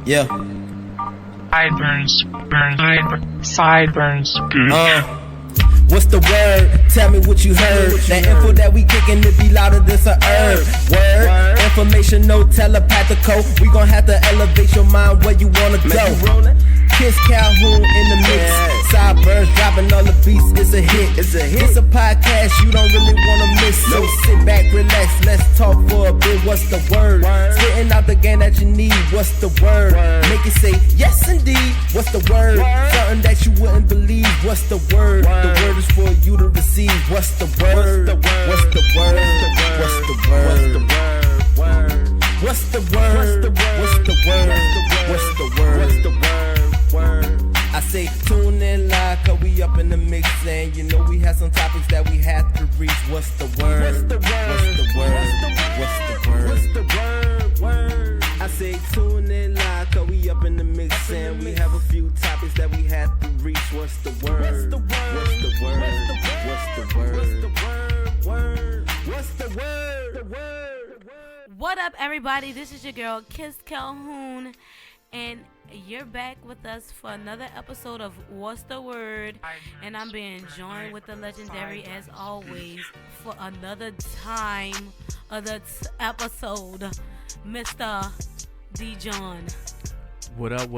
Yeah. Sideburns. What's the word? Tell me what you heard. That info that we kicking, it be louder than some herb. Word. Information, no telepathico. We gon' have to elevate your mind where you wanna go. Kiss Calhoun in the mix. Sideburns dropping all the beats. It's a hit. It's a podcast you don't really wanna miss. So sit back, relax. Let's talk for a bit. What's the word? Spitting out the game that you need. What's the word? Make it say yes indeed. What's the word? Something that you wouldn't believe. What's the word? The word is for you to receive. What's the word? What's the word? What's the word? What's the word? What's the word? What's the word? What's the word? I say tune in live, cause we up in the mix, and you know we have some topics that we have to reach. What's the word? What's the word? What's the word? What's the word? I say tune in live, cause we up in the mix, and we have a few topics that we have to reach. What's the word? What's the word? What's the word? What's the word? What's the word? What up, everybody? This is your girl, Kiss Calhoun, and you're back with us for another episode of What's the Word, and I'm being joined with the legendary, as always, for another time of the episode, Mr. D.Jon. What up,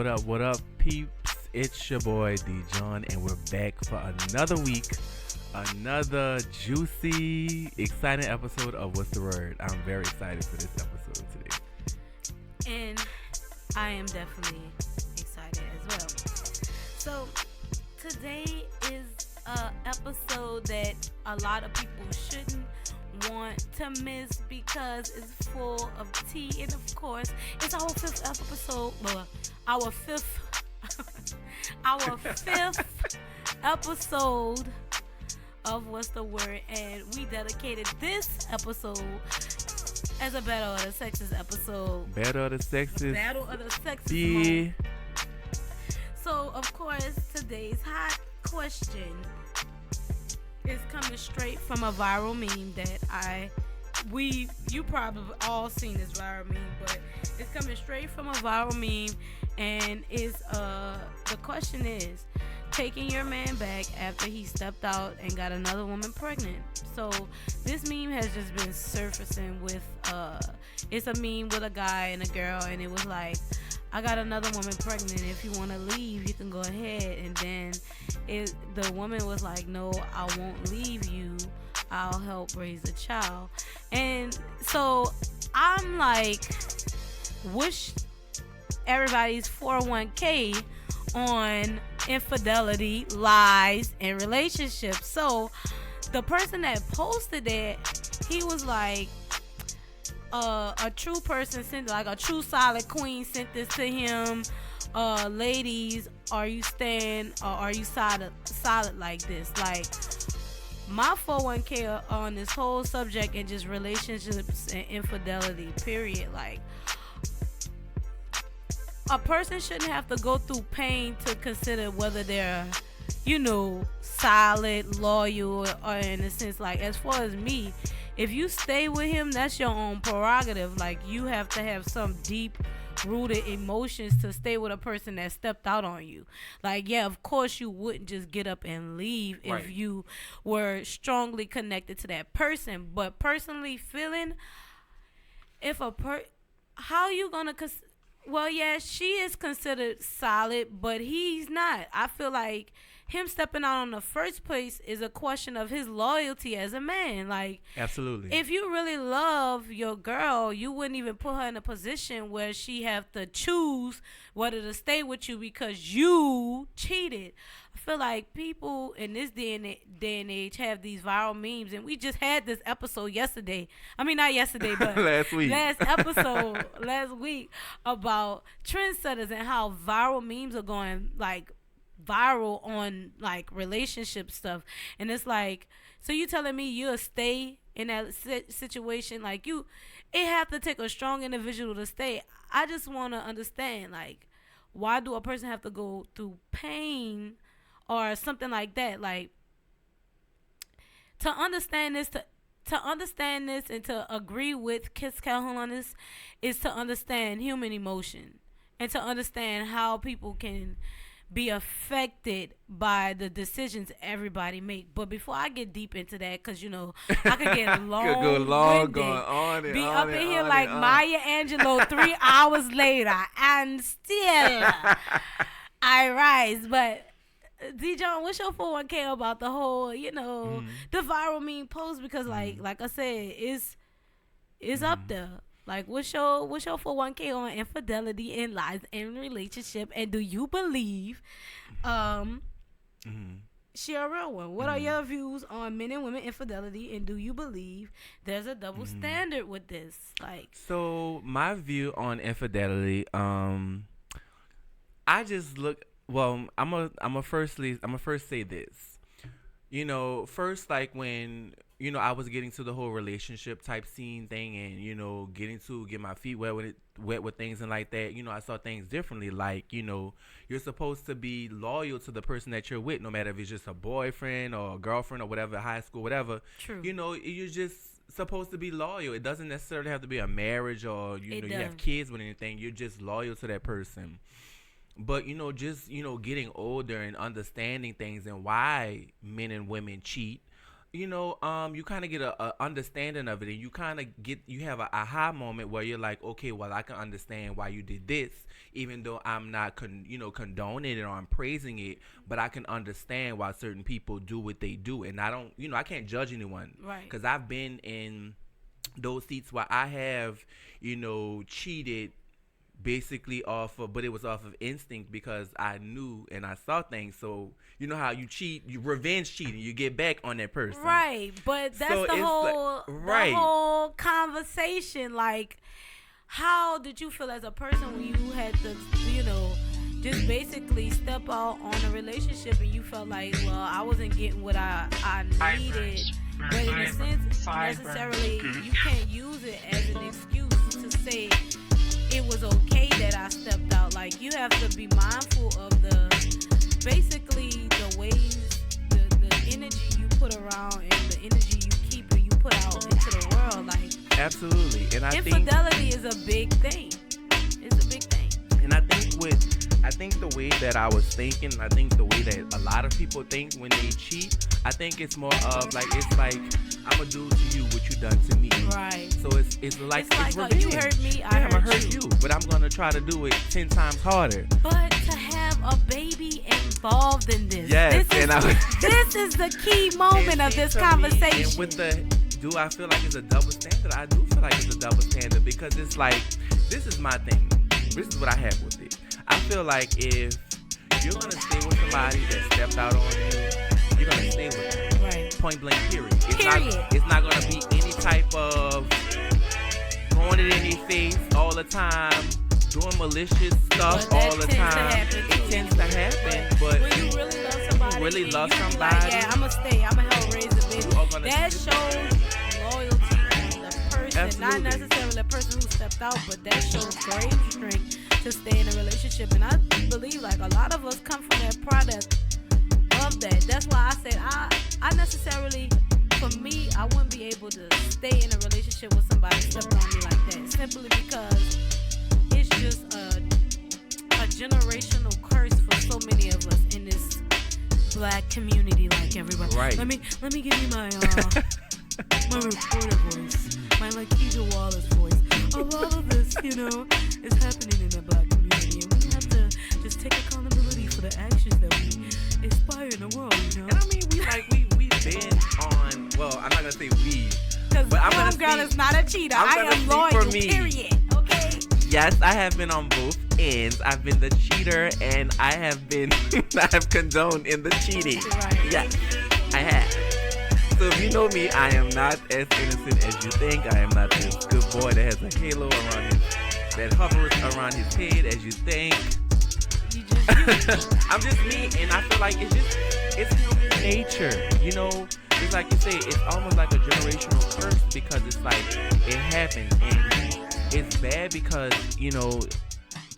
peeps? It's your boy, D.Jon, and we're back for another week, another juicy, exciting episode of What's the Word. I'm very excited for this episode today. And I am definitely excited as well. So today is an episode that a lot of people shouldn't want to miss because it's full of tea, and of course it's our fifth episode. Well, our fifth episode of What's the Word, and we dedicated this episode as a Battle of the Sexes episode. Battle of the Sexes. Yeah. So, of course, today's hot question is coming straight from a viral meme that you probably all seen this viral meme, but it's coming straight from a viral meme, and the question is, taking your man back after he stepped out and got another woman pregnant. So this meme has just been surfacing with it's a meme with a guy and a girl, and it was like, I got another woman pregnant, if you want to leave you can go ahead. And then the woman was like, no, I won't leave you, I'll help raise the child. And so I'm like, wish everybody's 401k on infidelity, lies, and relationships. So the person that posted that, he was like, a true person sent, like a true solid queen sent this to him. Ladies, are you staying, or are you solid like this? Like, my 401k on this whole subject and just relationships and infidelity, period. Like, a person shouldn't have to go through pain to consider whether they're, solid, loyal, or in a sense, like, as far as me, if you stay with him, that's your own prerogative. Like, you have to have some deep rooted emotions to stay with a person that stepped out on you. Like, yeah, of course you wouldn't just get up and leave if you were strongly connected to that person. But personally feeling, how you gonna well, yeah, she is considered solid, but he's not. I feel like him stepping out in the first place is a question of his loyalty as a man. Like, absolutely. If you really love your girl, you wouldn't even put her in a position where she have to choose whether to stay with you because you cheated. I feel like people in this day and age have these viral memes, and we just had this episode yesterday. I mean, not yesterday, but last week about trendsetters and how viral memes are going like viral on like relationship stuff. And it's like, so you telling me you'll stay in that situation? Like, it have to take a strong individual to stay. I just want to understand, like, why do a person have to go through pain or something like that? Like, to understand this, to understand this and to agree with Kiss Calhoun on this is to understand human emotion and to understand how people can be affected by the decisions everybody make. But before I get deep into that, because I could get long, could go long, going on and be on up and in here on like and on. Maya Angelou 3 hours later, and still I rise. But D.Jon, what's your 401k about the whole, the viral meme post? Because like I said, it's up there. Like, what's your 401k on infidelity and lies in relationship? And do you believe she a real one? What are your views on men and women infidelity? And do you believe there's a double standard with this? So my view on infidelity, I just look. Well, I'm first say this. First, like when I was getting to the whole relationship type scene thing, and getting to get my feet wet with things and like that. I saw things differently. Like you're supposed to be loyal to the person that you're with, no matter if it's just a boyfriend or a girlfriend or whatever, high school, whatever. True. You're just supposed to be loyal. It doesn't necessarily have to be a marriage or you have kids with anything. You're just loyal to that person. But, just, getting older and understanding things and why men and women cheat, you kind of get a understanding of it, and you have a aha moment where you're like, okay, well, I can understand why you did this, even though I'm not, condoning it or I'm praising it, but I can understand why certain people do what they do. And I don't, I can't judge anyone. Right. Because I've been in those seats where I have, cheated basically but it was off of instinct because I knew and I saw things. So how you cheat, you revenge cheating, you get back on that person, right? But that's the whole conversation. Like, how did you feel as a person when you had to just basically step out on a relationship and you felt like, well, I wasn't getting what I needed, but in a sense necessarily you can't use it as an excuse to say it was okay that I stepped out. Like, you have to be mindful of basically the ways, the energy you put around and the energy you keep and you put out into the world. Like, absolutely. And I infidelity is a big thing. It's a big thing. And I think the way that I was thinking, I think the way that a lot of people think when they cheat, I think it's more of like, it's like, I'm gonna do to you what you done to me. Right. So it's like revenge. You hurt me, I'm gonna hurt you, but I'm gonna try to do it 10 times harder. But to have a baby involved in this, yes, this is the key moment of this conversation. And do I feel like it's a double standard? I do feel like it's a double standard because it's like, this is my thing. This is what I have with it. I feel like if you're gonna stay with somebody that stepped out on you, you're gonna stay with them. Right. Point blank, period. It's not gonna be any type of throwing it in their face all the time, doing malicious stuff all the time. It tends to happen, but when you really love somebody, like, yeah, I'ma stay. I'ma help raise the baby. That shows loyalty in the person, absolutely. Not necessarily the person who stepped out, but that shows great strength to stay in a relationship. And I believe like a lot of us come from that product of that. That's why I said I necessarily, for me, I wouldn't be able to stay in a relationship with somebody who stepped on me like that, simply because it's just a generational curse for so many of us in this black community. Like, everybody, right. Let me give you my my reporter voice, my Lakeisha Wallace voice. A lot of this, is happening in the black community, and we have to just take accountability for the actions that we inspire in the world. And I mean, we've been on. Well, I'm not gonna say we, because homegirl is not a cheater. I am loyal. Period. Okay. Yes, I have been on both ends. I've been the cheater, and I have condoned in the cheating. Right. Yes, I have. So if you know me, I am not as innocent as you think. I am not this good boy that has a halo around that hovers around his head as you think. I'm just me, and I feel like it's human nature. It's like you say, it's almost like a generational curse because it's like it happened, and it's bad because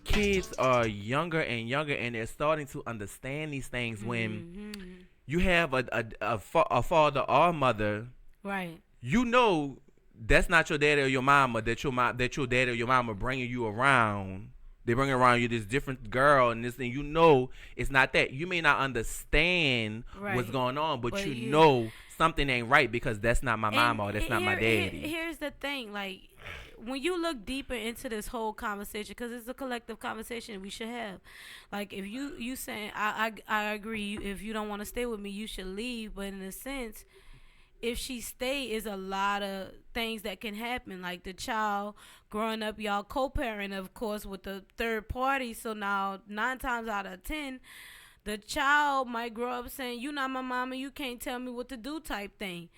kids are younger and younger, and they're starting to understand these things when you have a father or mother, right, you know that's not your daddy or your mama, that your daddy or your mama bringing you around. They bring around you this different girl and this thing. You know it's not that. You may not understand what's going on, but you know something ain't right because that's not my mama or that's not my daddy. Here's the thing, like, when you look deeper into this whole conversation, because it's a collective conversation we should have. Like, if you saying, I agree, if you don't want to stay with me, you should leave. But in a sense, if she stay, is a lot of things that can happen. Like the child growing up, y'all co-parent, of course, with the third party. So now 9 times out of 10, the child might grow up saying, "You not my mama, you can't tell me what to do," type thing.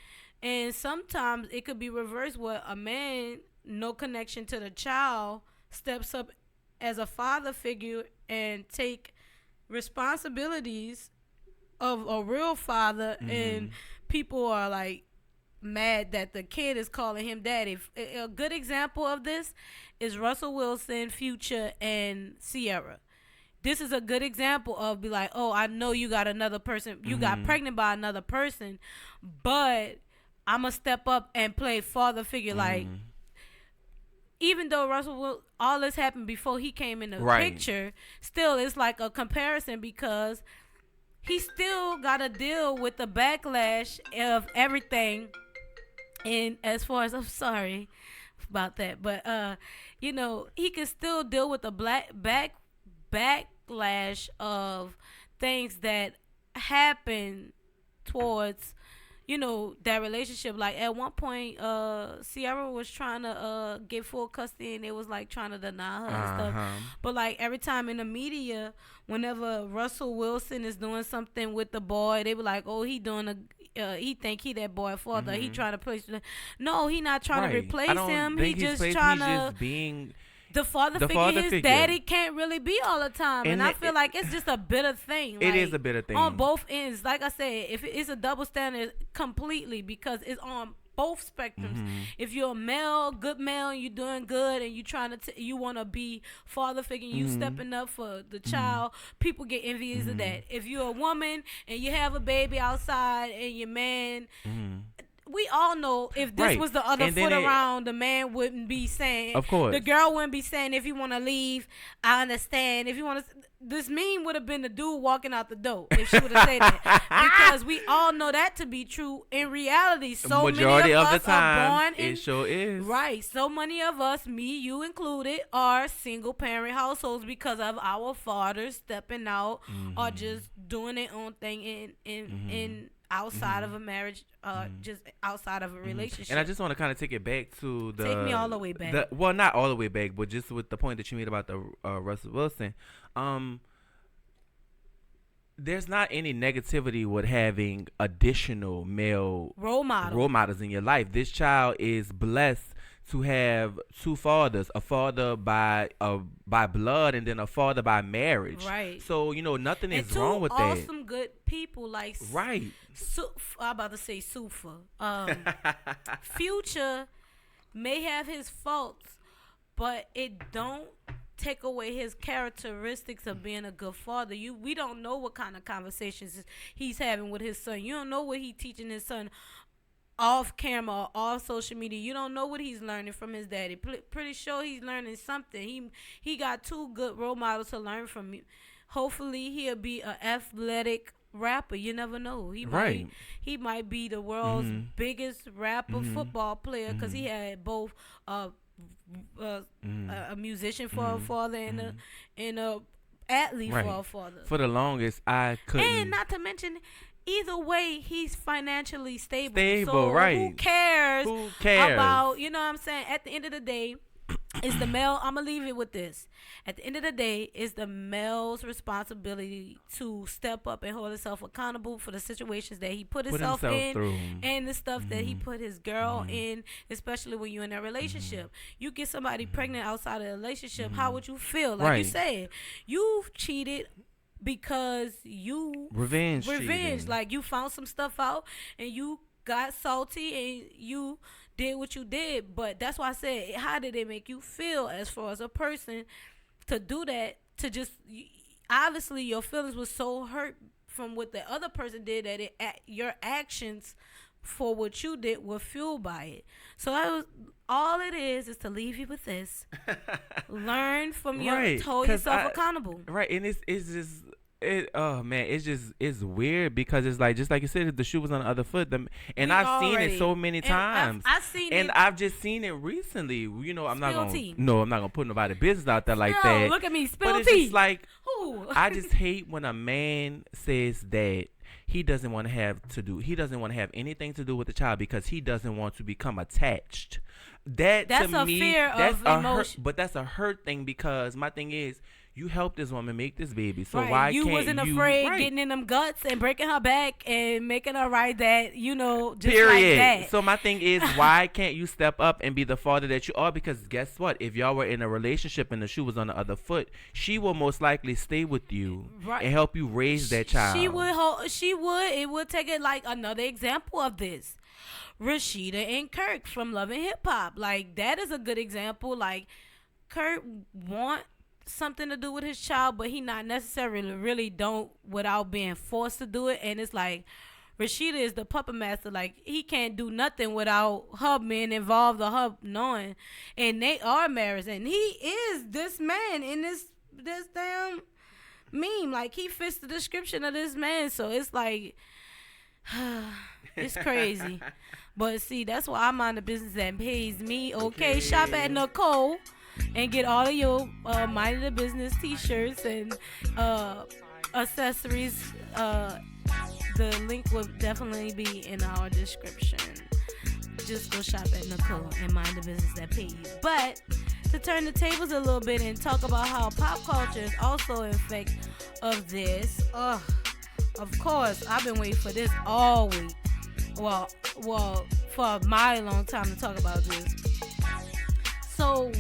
And sometimes it could be reversed, where a man, no connection to the child, steps up as a father figure and take responsibilities of a real father, and people are like mad that the kid is calling him daddy. A good example of this is Russell Wilson, Future, and Sierra. This is a good example of be like, oh, I know you got another person, you got pregnant by another person, but I'm gonna step up and play father figure. Like, even though all this happened before he came in the picture, still it's like a comparison, because he still got to deal with the backlash of everything. And as far as, I'm sorry about that, but you know, he can still deal with the backlash of things that happen towards, you know, that relationship. Like at one point, Sierra was trying to get full custody, and it was like trying to deny her and stuff. But like every time in the media, whenever Russell Wilson is doing something with the boy, they were like, "Oh, he doing he think he that boy father. He trying to replace." No, he not trying to replace him. He just trying to being the father figure. His daddy can't really be all the time, and I feel like it's just a bitter thing. It is a bitter thing on both ends. Like I said, if it's a double standard completely, because it's on both spectrums. If you're a male, good male, and you're doing good, and you trying to you want to be father figure, and you stepping up for the child, people get envious of that. If you're a woman and you have a baby outside, and your man. We all know if this was the other foot around, the man wouldn't be saying. Of course. The girl wouldn't be saying, "If you want to leave, I understand. If you want to," this meme would have been the dude walking out the door if she would have said that, because we all know that to be true in reality. So majority many of the us time, are born it sure is right. So many of us, me, you included, are single parent households because of our fathers stepping out or just doing their own thing in outside of a marriage, just outside of a relationship. And I just want to kind of take it back to take me all the way back. Well, not all the way back, but just with the point that you made about the Russell Wilson. There's not any negativity with having additional male role models in your life. This child is blessed to have 2 fathers, a father by blood and then a father by marriage. Right. So, you know, nothing and is wrong with that. Awesome good people like right. I'm about to say Sufa. Future may have his faults, but it don't take away his characteristics of being a good father. We don't know what kind of conversations he's having with his son. You don't know what he's teaching his son off camera or off social media. You don't know what he's learning from his daddy. Pretty sure he's learning something. He got 2 good role models to learn from. Hopefully he'll be an athletic rapper. You never know. He might be the world's biggest rapper, football player, because he had both a musician for a father and a athlete for a father. For the longest, I couldn't. And not to mention, either way, he's financially stable. So right. Who cares about, you know what I'm saying? At the end of the day, it's the male. I'm going to leave it with this. At the end of the day, it's the male's responsibility to step up and hold himself accountable for the situations that he put himself in through. And the stuff that he put his girl in, especially when you're in a relationship. You get somebody pregnant outside of a relationship, how would you feel? Like you said, you've cheated because you revenge cheating. Like you found some stuff out and you got salty and you did what you did. But that's why I said, how did it make you feel as far as a person to do that? To just obviously your feelings were so hurt from what the other person did that your actions for what you did were fueled by it. So that was all it is to leave you with this. Learn from your, hold yourself accountable. Right, and it's just. Oh man, it's weird because it's like, just like you said, if the shoe was on the other foot, I've seen it so many times. I've seen and it. I've just seen it recently. You know, I'm not gonna put nobody's business out there like that. Look at me, spill but it's tea. just like, I just hate when a man says that he doesn't want to have anything to do with the child because he doesn't want to become attached. That's to me, fear of emotion. But that's a hurt thing because my thing is, you helped this woman make this baby, so why can't you wasn't afraid getting in them guts and breaking her back and making her ride that, just period. Like that. So my thing is, why can't you step up and be the father that you are? Because guess what? If y'all were in a relationship and the shoe was on the other foot, she will most likely stay with you and help you raise that child. She would. It would take it like another example of this. Rashida and Kirk from Love and Hip Hop. Like, that is a good example. Like, Kirk want something to do with his child, but he not necessarily really don't without being forced to do it. And it's like Rashida is the puppet master. Like, he can't do nothing without her being involved or her knowing. And they are married, and he is this man in this damn meme. Like, he fits the description of this man. So it's like it's crazy. But see, that's why I'm on the business that pays me. Okay. Shop at Nicole and get all of your Mind of the Business t-shirts and accessories. The link will definitely be in our description. Just go shop at Nicole and Mind the Business that pays you. But to turn the tables a little bit and talk about how pop culture is also in effect of this. Of course, I've been waiting for this all week. Well, for a mighty long time to talk about this. So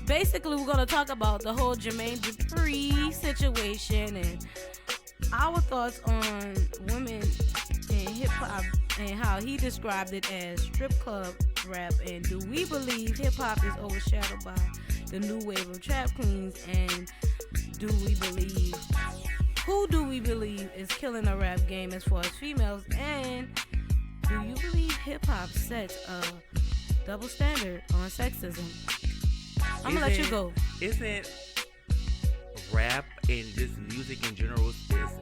basically we're going to talk about the whole Jermaine Dupri situation and our thoughts on women in hip-hop and how he described it as strip club rap, and do we believe hip-hop is overshadowed by the new wave of trap queens, and who do we believe is killing the rap game as far as females, and do you believe hip-hop sets a double standard on sexism? I'm gonna let you go. Isn't rap and just music in general,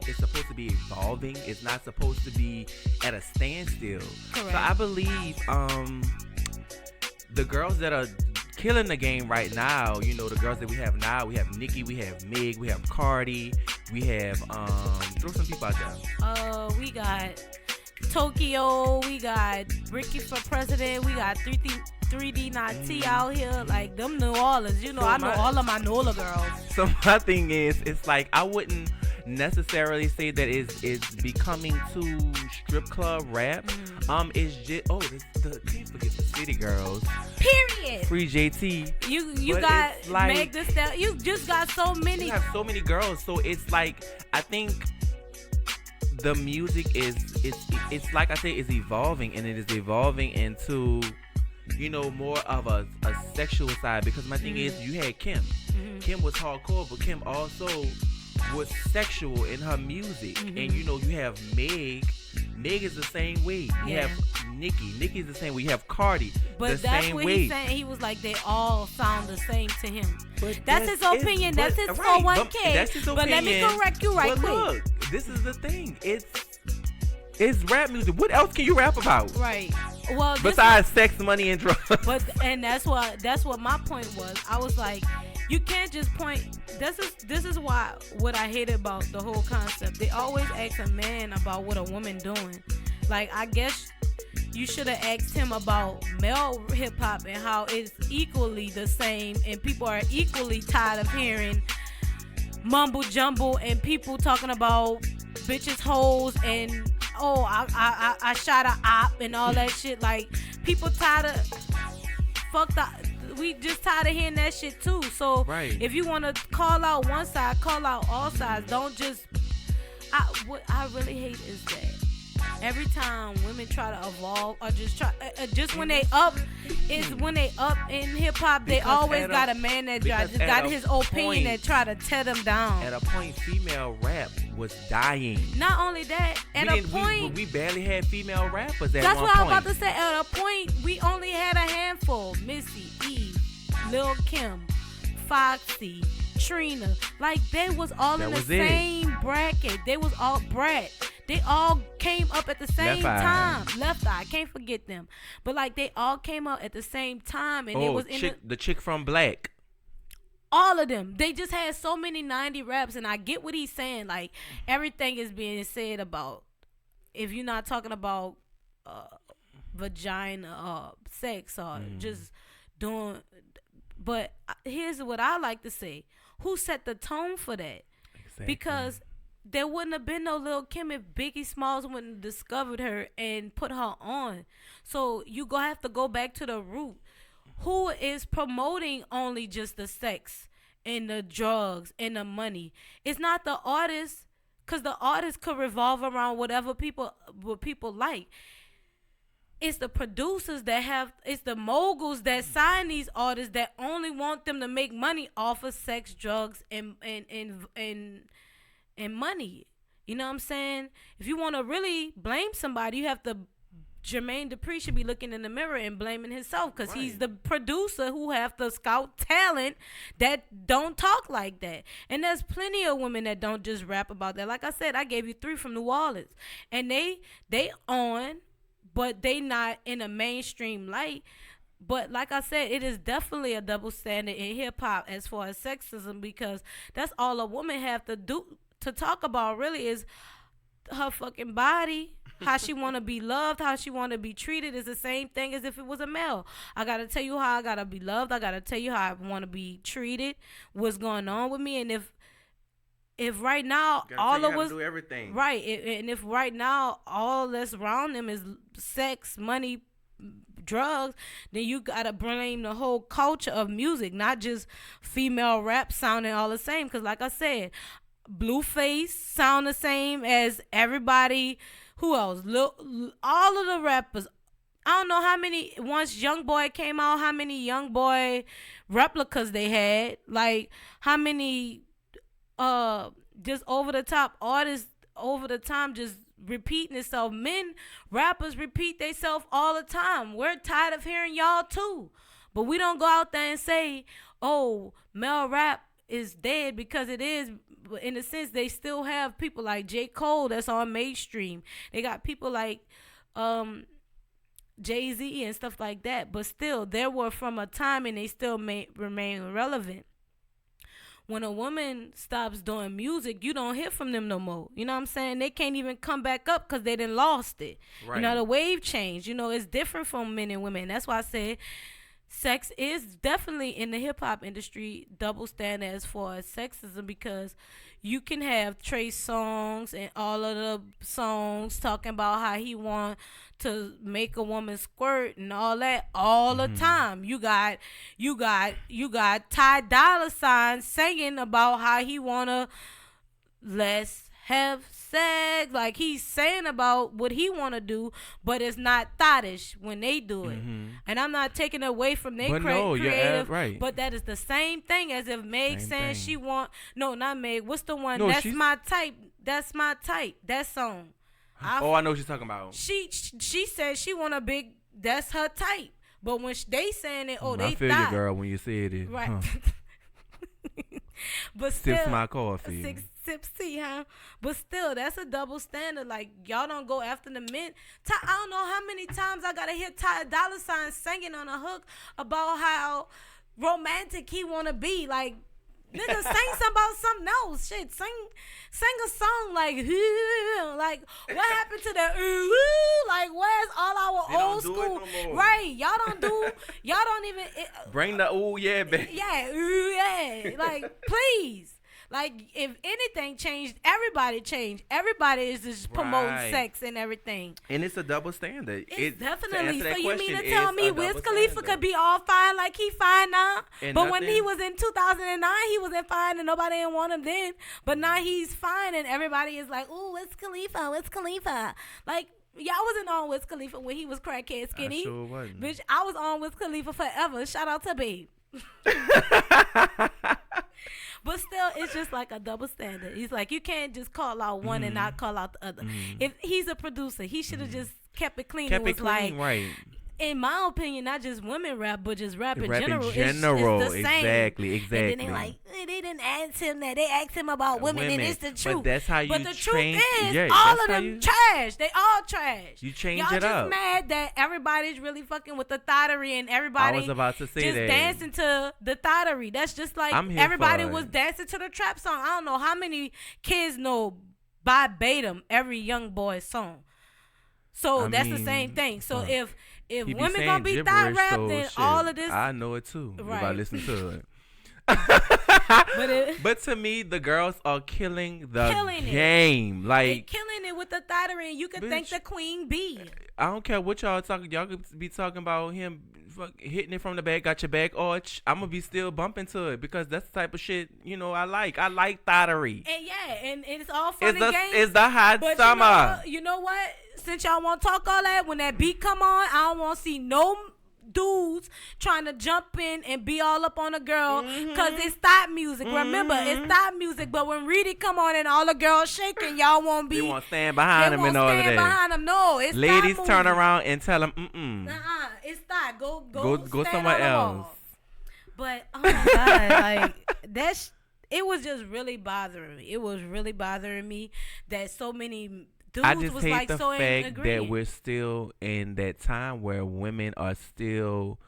it's supposed to be evolving? It's not supposed to be at a standstill. Correct. So I believe the girls that are killing the game right now, the girls that we have now, we have Nicki, we have Meg, we have Cardi, we have throw some people out there. We got Tokyo, we got Ricky for president, we got 3D Nati out here, like them New Orleans. I know all of my NOLA girls. So my thing is, it's like I wouldn't necessarily say that it's becoming too strip club rap. It's just can't forget the City Girls. Period. Free JT. You got like, Meg Thee Stallion. You just got so many. You have so many girls. So it's like, I think the music it's like I say, it's evolving, and it is evolving into more of a sexual side, because my thing is, you had Kim. Kim was hardcore, but Kim also was sexual in her music. And you have Meg. Meg is the same way. You have Nicki is the same way. You have Cardi, but the that's same what way. He's saying. He was like, they all sound the same to him. But that's his opinion. That's his 401k. That's his opinion. But let me correct you right quick. Look, this is the thing. It's rap music. What else can you rap about? Right. Well, besides sex, money, and drugs. And that's what my point was. I was like, you can't just point. This is why what I hate about the whole concept. They always ask a man about what a woman doing. Like, I guess you should have asked him about male hip hop and how it's equally the same, and people are equally tired of hearing mumble jumble and people talking about bitches, hoes, and I shot a op and all that shit. Like, people tired of we just tired of hearing that shit too. So if you want to call out one side, call out all sides. Don't just. What I really hate is that every time women try to evolve or just when they up is when they up in hip hop, they always got a man that got his opinion that try to tear them down. At a point, female rap was dying. Not only that, we barely had female rappers at one point. That's what I was about to say. At a point, we only had a handful: Missy, Eve, Lil' Kim, Foxy, Trina. Like, they was all in the same bracket. They was all Brett. They all came up at the same time. Left Eye, can't forget them. But like, they all came up at the same time, and it was the chick from Black. All of them. They just had so many 90 raps, and I get what he's saying. Like, everything is being said about, if you're not talking about vagina, sex, or just doing. But here's what I like to say: who set the tone for that? Exactly. Because there wouldn't have been no Lil' Kim if Biggie Smalls wouldn't have discovered her and put her on. So you have to go back to the root. Who is promoting only just the sex and the drugs and the money? It's not the artist, because the artist could revolve around what people like. It's the producers it's the moguls that sign these artists that only want them to make money off of sex, drugs, and money. You know what I'm saying? If you want to really blame somebody, you have to. Jermaine Dupri should be looking in the mirror and blaming himself, because he's the producer who have to scout talent that don't talk like that. And there's plenty of women that don't just rap about that. Like I said, I gave you 3 from New Orleans, and they on, but they not in a mainstream light. But like I said, it is definitely a double standard in hip hop as far as sexism, because that's all a woman have to do to talk about really is her fucking body. How she want to be loved, how she want to be treated is the same thing as if it was a male. I got to tell you how I got to be loved. I got to tell you how I want to be treated, what's going on with me. And if right now all of us do everything. Right. And if right now all that's around them is sex, money, drugs, then you got to blame the whole culture of music, not just female rap sounding all the same. Because like I said, Blueface sound the same as everybody. Who else? All of the rappers. I don't know how many, once Young Boy came out, how many Young Boy replicas they had. Like, how many just over-the-top artists over the time just repeating itself. Rappers repeat themselves all the time. We're tired of hearing y'all too. But we don't go out there and say, oh, male rap is dead, because it is. In a sense, they still have people like J. Cole that's on mainstream. They got people like Jay-Z and stuff like that. But still, they were from a time and they still remain relevant. When a woman stops doing music, you don't hear from them no more. You know what I'm saying? They can't even come back up because they done lost it. Right. You know, the wave changed. You know, it's different from men and women. That's why I said sex is definitely in the hip-hop industry double standard as far as sexism, because you can have Trey Songz and all of the songs talking about how he want to make a woman squirt and all that all the time. You got Ty Dolla $ign singing about how he wanna let's have sex, like he's saying about what he want to do, but it's not thottish when they do it. And I'm not taking away from their creative, right. But that is the same thing as if Meg saying she want, no, not Meg, what's the one, that's my type, that song. I know what you're talking about. She said she want a big, that's her type, but when they saying it, they I feel you, girl, when you said it. Right. But still, sips my coffee. Sips tea, huh? But still, that's a double standard. Like, y'all don't go after the men. I don't know how many times I gotta hear Ty Dolla $ign singing on a hook about how romantic he wanna be. Like, nigga, sing about something else. Shit, sing a song like what happened to the like where's all our old school? No, right, y'all don't even bring the ooh yeah back. Yeah, ooh yeah. Like, please. Like, if anything changed, everybody changed. Everybody is just promoting sex and everything. And it's a double standard. It's definitely. So you mean to tell me Wiz Khalifa could be all fine like he fine now? But when he was in 2009, he wasn't fine and nobody didn't want him then. But now he's fine and everybody is like, ooh, Wiz Khalifa. Like, Y'all wasn't on Wiz Khalifa when he was crackhead skinny. I sure wasn't. Bitch, I was on Wiz Khalifa forever. Shout out to Babe. But still, it's just like a double standard. He's like, you can't just call out one and not call out the other. If he's a producer, he should have just kept it clean. Kept it it clean, like, right. In my opinion, not just women rap, but just rap in Rap general. in general, it's the same. exactly. And then they like, they didn't ask him that. They asked him about women, and it's the truth. But that's how you But the train. truth is, Yeah, all that's of how them you- trash. They all trash. You change Y'all it just up. mad that everybody's really fucking with the thottery and I everybody was about to say just that. dancing to the thottery. That's just like I'm here everybody for was it. dancing to the trap song. I don't know how many kids know verbatim every young boy's song. So that's the same thing. So if He be women saying gonna be thought gibberish, rap, so then shit, all of this. I know it too. If I Right. listen to it. But But to me, the girls are killing the Killing it. game. they Like, killing it with the thottery, and you can thank Bitch. the queen bee. I don't care what y'all talking. Y'all could be talking about him hitting it from the back, got your back arch. I'm gonna be still bumping to it because that's the type of shit I like. I like thottery. And yeah, and it's all fun It's and games. it's the hot But summer. you know what? Since y'all want to talk all that, when that beat come on, I don't want to see no dudes trying to jump in and be all up on a girl because it's thought music. Remember, it's thought music. But when Reedy come on and all the girls shaking, y'all won't be. They want to stand behind him and all of stand that. behind them. No, it's Ladies, thought turn music. around and tell them, It's thought. Go Go stand somewhere on the wall. else. But oh my god, like it was just really bothering me. It was really bothering me that so many dudes I just was hate like the so in fact that agreement. we're still in that time where women are still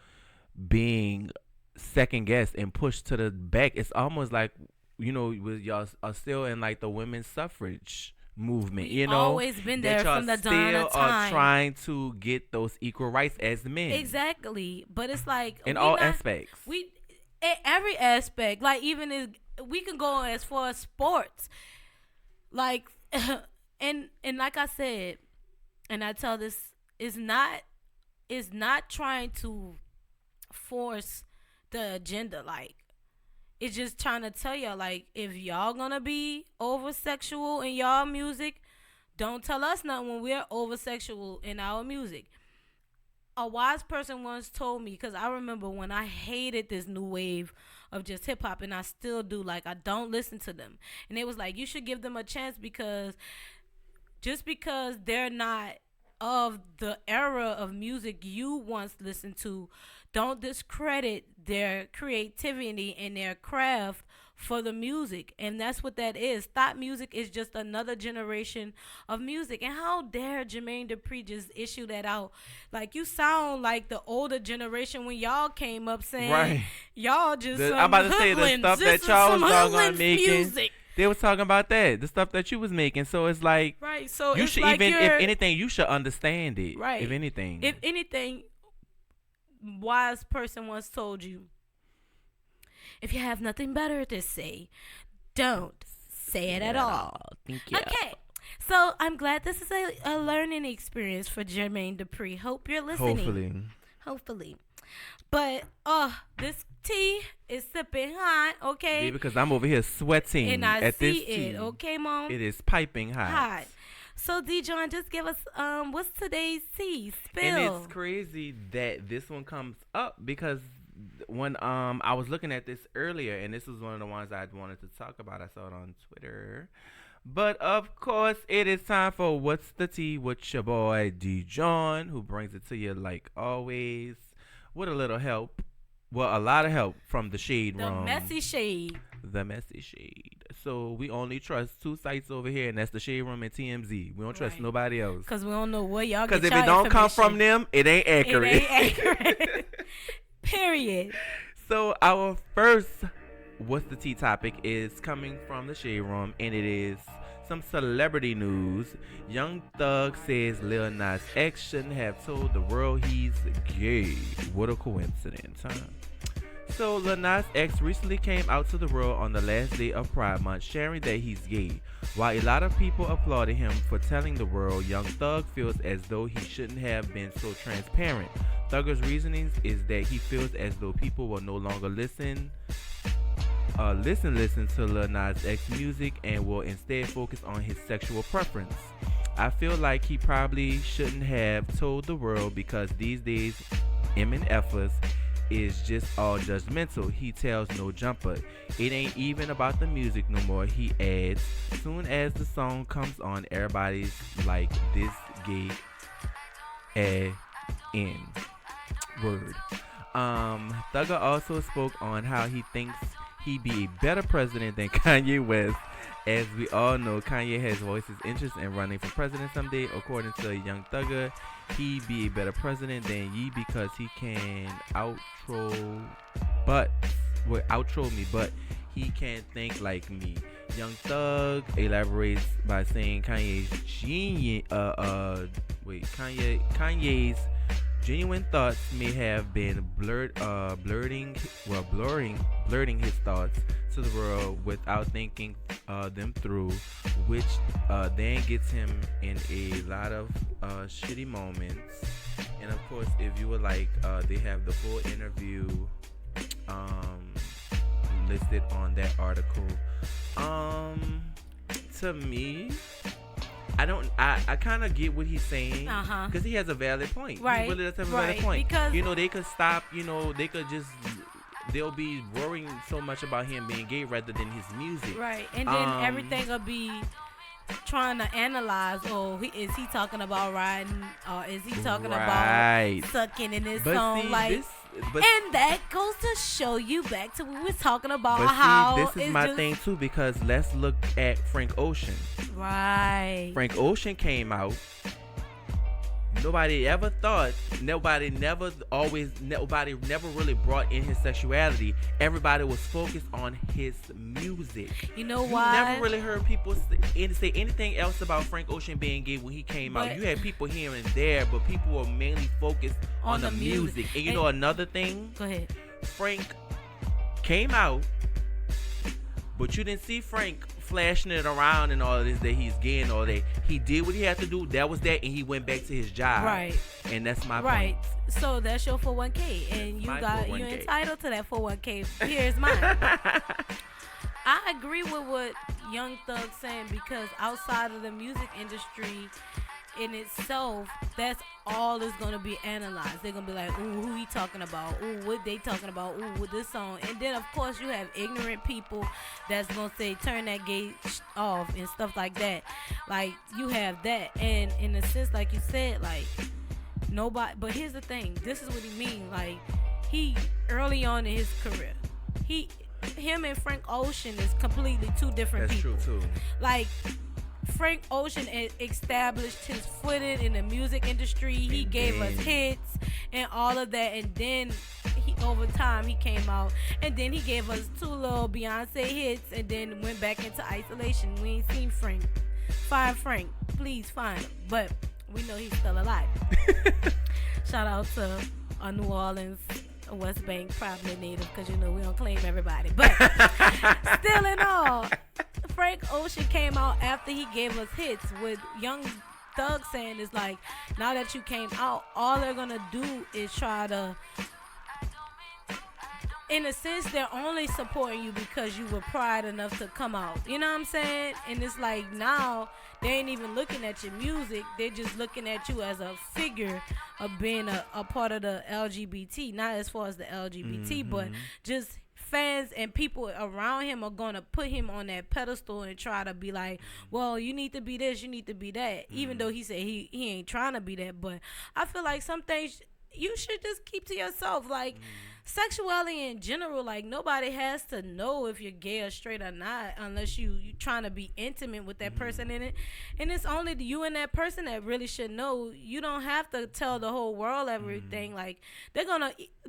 being second guessed and pushed to the back. It's almost like y'all are still in like the women's suffrage movement. We've always been there that y'all from the dawn of still are time. trying to get those equal rights as men. Exactly, but it's like In we all not- aspects. We in every aspect, like even as we can go as far as sports, like and like I said, and I tell this is not trying to force the agenda. Like it's just trying to tell y'all, like, if y'all gonna be over sexual in y'all music, don't tell us nothing when we're over sexual in our music. A wise person once told me, because I remember when I hated this new wave of just hip hop, and I still do, like, I don't listen to them. And it was like, you should give them a chance, because just because they're not of the era of music you once listened to, don't discredit their creativity and their craft for the music. And that's what that is. Thought music is just another generation of music. And how dare Jermaine Dupri just issue that out? Like, you sound like the older generation when y'all came up saying, Right. y'all just I'm about to say the hoodlums. stuff This that y'all is was some doggone hoodlums making. music. They was talking about that, the stuff that you was making. So it's like, Right. So you it's should like if you're- anything, you should understand it. Right. If anything. If anything, wise person once told you, if you have nothing better to say, don't say it at all. Thank you. Okay. So I'm glad this is a learning experience for Jermaine Dupri. Hope you're listening. Hopefully. But this tea is sipping hot, okay? Yeah, because I'm over here sweating And I at see this tea. it, okay, Mom? It is piping hot. Hot. So D.Jon, just give us what's today's tea? Spill. And it's crazy that this one comes up because when I was looking at this earlier, and this was one of the ones I wanted to talk about. I saw it on Twitter. But of course, it is time for What's the Tea with your boy D.Jon, who brings it to you like always with a little help. Well, a lot of help from the Shade The Room. Messy Shade. The Messy Shade. So we only trust two sites over here, and that's the Shade Room and TMZ. We don't trust Right. nobody else. Because we don't know where y'all get Because if y'all it don't come from information. them, it ain't accurate. It ain't accurate. Period. So our first What's the Tea topic is coming from the Shade Room, and it is some celebrity news. Young Thug says Lil Nas X shouldn't have told the world he's gay. What a coincidence, huh? So Lil Nas X recently came out to the world on the last day of Pride Month, sharing that he's gay. While a lot of people applauded him for telling the world, Young Thug feels as though he shouldn't have been so transparent. Thugger's reasonings is that he feels as though people will no longer listen to Lil Nas X music and will instead focus on his sexual preference. I feel like he probably shouldn't have told the world because these days MNFers is just all judgmental. He tells no jumper. It ain't even about the music no more. He adds, soon as the song comes on, everybody's like this gay N word. Thugger also spoke on how he thinks he'd be a better president than Kanye West. As we all know, Kanye has voiced his interest in running for president someday. According to Young Thugger, he'd be a better president than Ye because he can outro me, but he can't think like me. Young Thug elaborates by saying Kanye's genuine thoughts may have been blurting his thoughts to the world without thinking them through, which then gets him in a lot of shitty moments. And of course, if you would like, they have the full interview listed on that article. To me, I kind of get what he's saying because he has a valid point. Right. He really does have a valid point. Because they could stop. They could just. They'll be worrying so much about him being gay rather than his music. Right, and then everything will be trying to analyze. Oh, is he talking about riding, or is he talking about sucking in his song? And that goes to show you back to what we was talking about how this is my thing too, because let's look at Frank Ocean. Right. Frank Ocean came out. Nobody never really brought in his sexuality. Everybody was focused on his music. You know why? You never really heard people say anything else about Frank Ocean being gay when he came out. You had people here and there, but people were mainly focused on the music. And you know another thing? Go ahead. Frank came out, but you didn't see Frank flashing it around and all of this, that he's gay and all that. He did what he had to do. That was that, and he went back to his job. Right. And that's my point. Right. So that's your 401k, and you're entitled to that 401k. Here's mine. I agree with what Young Thug's saying, because outside of the music industry in itself, that's all is going to be analyzed. They're going to be like, ooh, who he talking about? Ooh, what they talking about? Ooh, with this song. And then, of course, you have ignorant people that's going to say, turn that gay off and stuff like that. Like, you have that. And in a sense, like you said, like, nobody. But here's the thing. This is what he means. Like, he, early on in his career, him and Frank Ocean is completely two different people. That's true, too. Like, Frank Ocean established his footing in the music industry. He gave us hits and all of that, and then over time he came out, and then he gave us 2 little Beyonce hits, and then went back into isolation. We ain't seen Frank. Find Frank, please find him. But we know he's still alive. Shout out to New Orleans, West Bank, probably native, because we don't claim everybody. But still in all, Frank Ocean came out after he gave us hits, with Young Thug saying is like, now that you came out, all they're gonna do is try to, in a sense, they're only supporting you because you were pride enough to come out. You know what I'm saying? And it's like, now they ain't even looking at your music. They're just looking at you as a figure of being a part of the LGBT. Not as far as the LGBT, but just fans and people around him are going to put him on that pedestal and try to be like, well, you need to be this, you need to be that. Even though he said he ain't trying to be that. But I feel like some things you should just keep to yourself. Like, sexuality in general, like, nobody has to know if you're gay or straight or not unless you trying to be intimate with that person in it. And it's only you and that person that really should know. You don't have to tell the whole world everything. Like,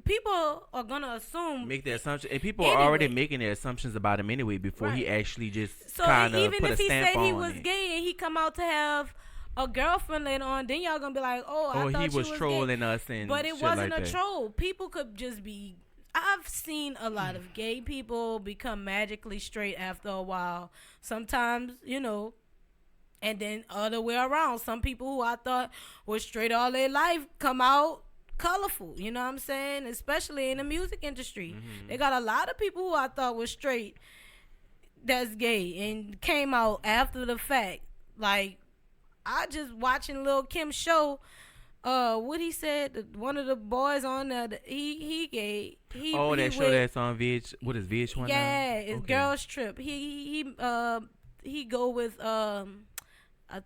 people are gonna make the assumption, and people are already making their assumptions about him anyway before he actually just kind of put a stamp on it. So even if he said he was gay and he come out to have a girlfriend later on, then y'all gonna be like, I thought he was trolling gay. Us, and but it wasn't like a troll. People could just be. I've seen a lot of gay people become magically straight after a while. Sometimes, and then other way around. Some people who I thought were straight all their life come out colorful. You know what I'm saying? Especially in the music industry, they got a lot of people who I thought were straight that's gay and came out after the fact, like, I just watching Lil Kim's show. What he said, one of the boys on there, that show that's on VH. What is VH1 now? Yeah, it's Girls Trip. He go with I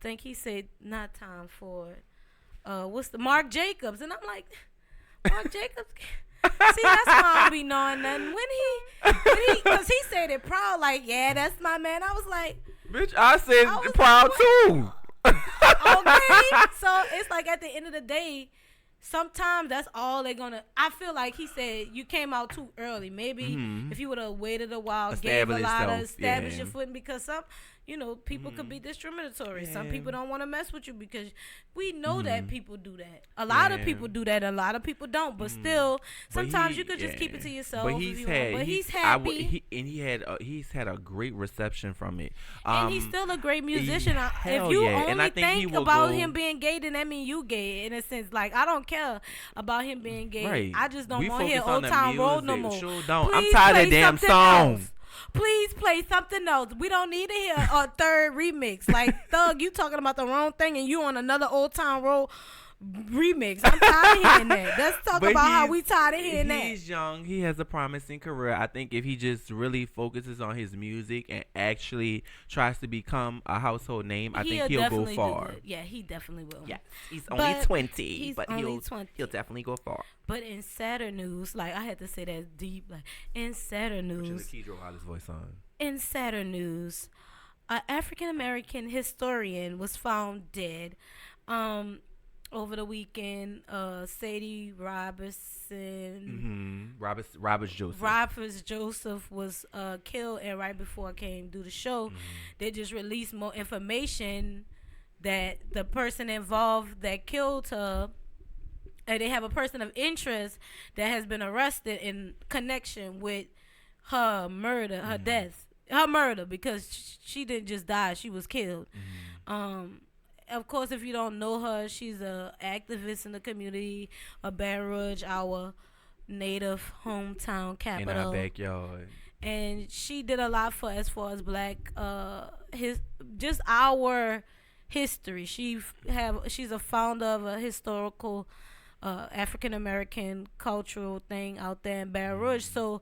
think he said not Tom Ford. What's the Mark Jacobs? And I'm like, Mark Jacobs. See, that's why I don't be knowing nothing. Cause he said it proud, like, yeah, that's my man. I was like, bitch, I said proud too. Okay, so it's like at the end of the day, sometimes that's all they're gonna. I feel like he said you came out too early. Maybe if you would have waited a while, gave a lot of establish your footing, because some, people could be discriminatory. Yeah. Some people don't want to mess with you because we know that people do that. A lot of people do that. A lot of people don't. But still, sometimes you could just keep it to yourself. But he's happy. He's had a great reception from it. And he's still a great musician. If you only think about him being gay, then that means you gay in a sense. Like, I don't care about him being gay. Right. I just don't want to hear Old Town Road no more. Sure don't. I'm tired of that damn song. Please play something else. We don't need to hear a third remix. Like, Thug, you talking about the wrong thing and you on another Old Town Road remix. I'm tired of hearing that. Let's talk about how we tired of hearing that. He's young. He has a promising career. I think if he just really focuses on his music and actually tries to become a household name, I think he'll go far. Yeah, he definitely will. Yeah, he's only 20, but he'll definitely go far. But in sadder news, like, I had to say that deep, like, in sadder news. Which is the key voice on. In sadder news, an African American historian was found dead. Over the weekend, Sadie Robertson, Roberts Joseph was killed, and right before I came do the show, they just released more information that the person involved that killed her, and they have a person of interest that has been arrested in connection with her murder, her death, her murder, because she didn't just die, she was killed. Of course, if you don't know her, she's a activist in the community of Baton Rouge, our native hometown capital. In our backyard. And she did a lot for as far as black, just our history. She's a founder of a historical African American cultural thing out there in Baton Rouge. So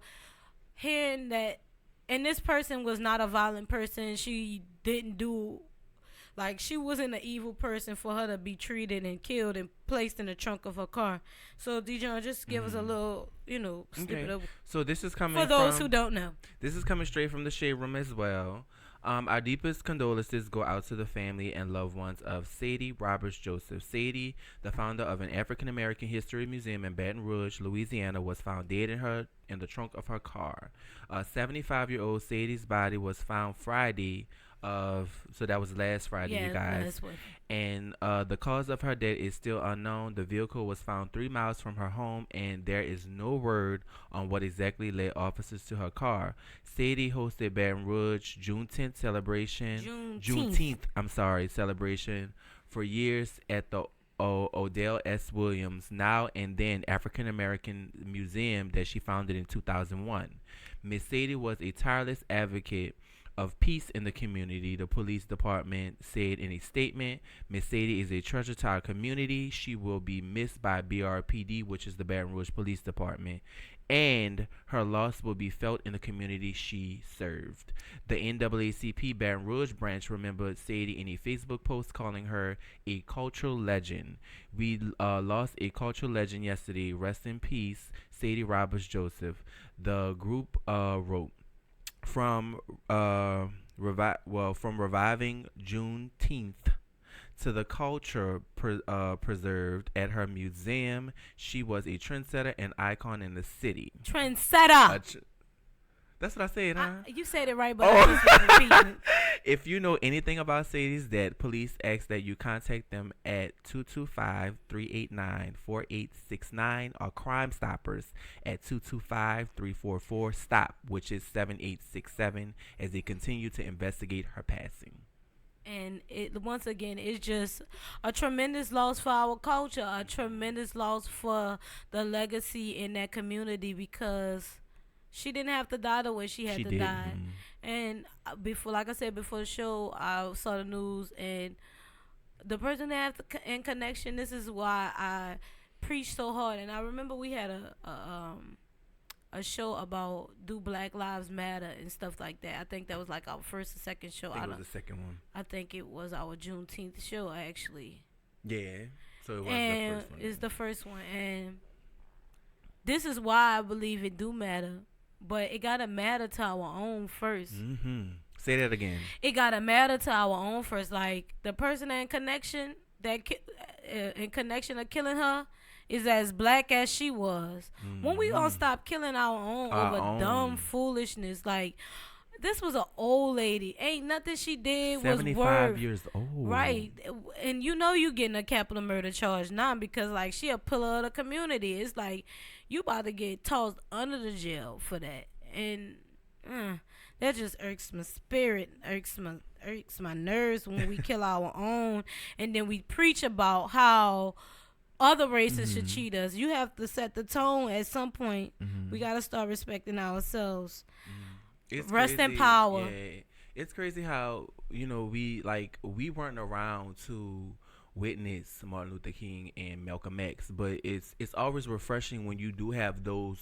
hearing that, and this person was not a violent person. She didn't do. Like, she wasn't an evil person for her to be treated and killed and placed in the trunk of her car. So, D.Jon, just give us a little, snippet of. So, this is coming for those who don't know. This is coming straight from the Shade Room as well. Our deepest condolences go out to the family and loved ones of Sadie Roberts Joseph. Sadie, the founder of an African American History Museum in Baton Rouge, Louisiana, was found dead in the trunk of her car. 75-year-old Sadie's body was found Friday. So that was last Friday, you guys. And the cause of her death is still unknown. The vehicle was found 3 miles from her home, and there is no word on what exactly led officers to her car. Sadie hosted Baton Rouge Juneteenth celebration for years at the Odell S. Williams, now and then African American Museum that she founded in 2001. Miss Sadie was a tireless advocate of peace in the community, the police department said in a statement. Miss Sadie is a treasure to our community. She will be missed by BRPD, which is the Baton Rouge Police Department, and her loss will be felt in the community she served. The NAACP Baton Rouge branch remembered Sadie in a Facebook post calling her a cultural legend. We lost a cultural legend yesterday. Rest in peace, Sadie Roberts Joseph. The group wrote. From reviving Juneteenth to the culture preserved at her museum, she was a trendsetter and icon in the city. Trendsetter. That's what I said, huh? You said it right, but I just repeating it. If you know anything about Sadie's death, police ask that you contact them at 225-389-4869 or Crime Stoppers at 225-344-STOP, which is 7867, as they continue to investigate her passing. And once again, it's just a tremendous loss for our culture, a tremendous loss for the legacy in that community, because she didn't have to die the way she had to die. And before, like I said before the show, I saw the news, and the person that have to in connection. This is why I preach so hard. And I remember we had a show about do Black Lives Matter and stuff like that. I think that was like our first or second show. I think it was the second one. I think it was our Juneteenth show actually. Yeah. So it was and the first one. It's the first one, and this is why I believe it do matter, but it gotta matter to our own first. Mm-hmm. Say that again. It gotta matter to our own first. Like the person in connection of killing her is as black as she was. Mm-hmm. When we gonna stop killing our own over dumb foolishness? Like this was an old lady. Ain't nothing she did was 75 years old. Right. And you getting a capital murder charge now because like she a pillar of the community. It's like you about to get tossed under the jail for that. And that just irks my spirit, irks my nerves when we kill our own, and then we preach about how other races should treat us. You have to set the tone at some point. We got to start respecting ourselves. It's Rest crazy. in power. Yeah. It's crazy how, we weren't around to witness Martin Luther King and Malcolm X, but it's always refreshing when you do have those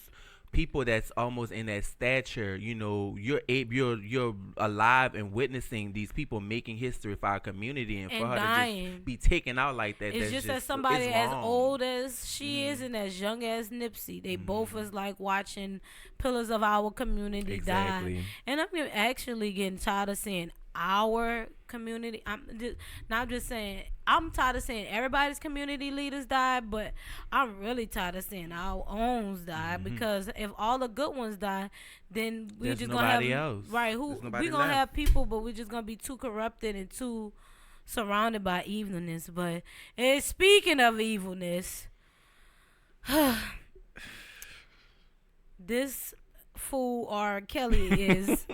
people that's almost in that stature. You're alive and witnessing these people making history for our community, and for her dying. to just be taken out like that. It's that's just as somebody as wrong. old as she is and as young as Nipsey. They both was like watching pillars of our community die. And I'm actually getting tired of seeing our community. I'm just saying I'm tired of seeing everybody's community leaders die, but I'm really tired of seeing our own die, because if all the good ones die, then we just gonna have else. Right, we gonna have people, but we're just gonna be too corrupted and too surrounded by evilness. But speaking of evilness, this fool R.Kelly is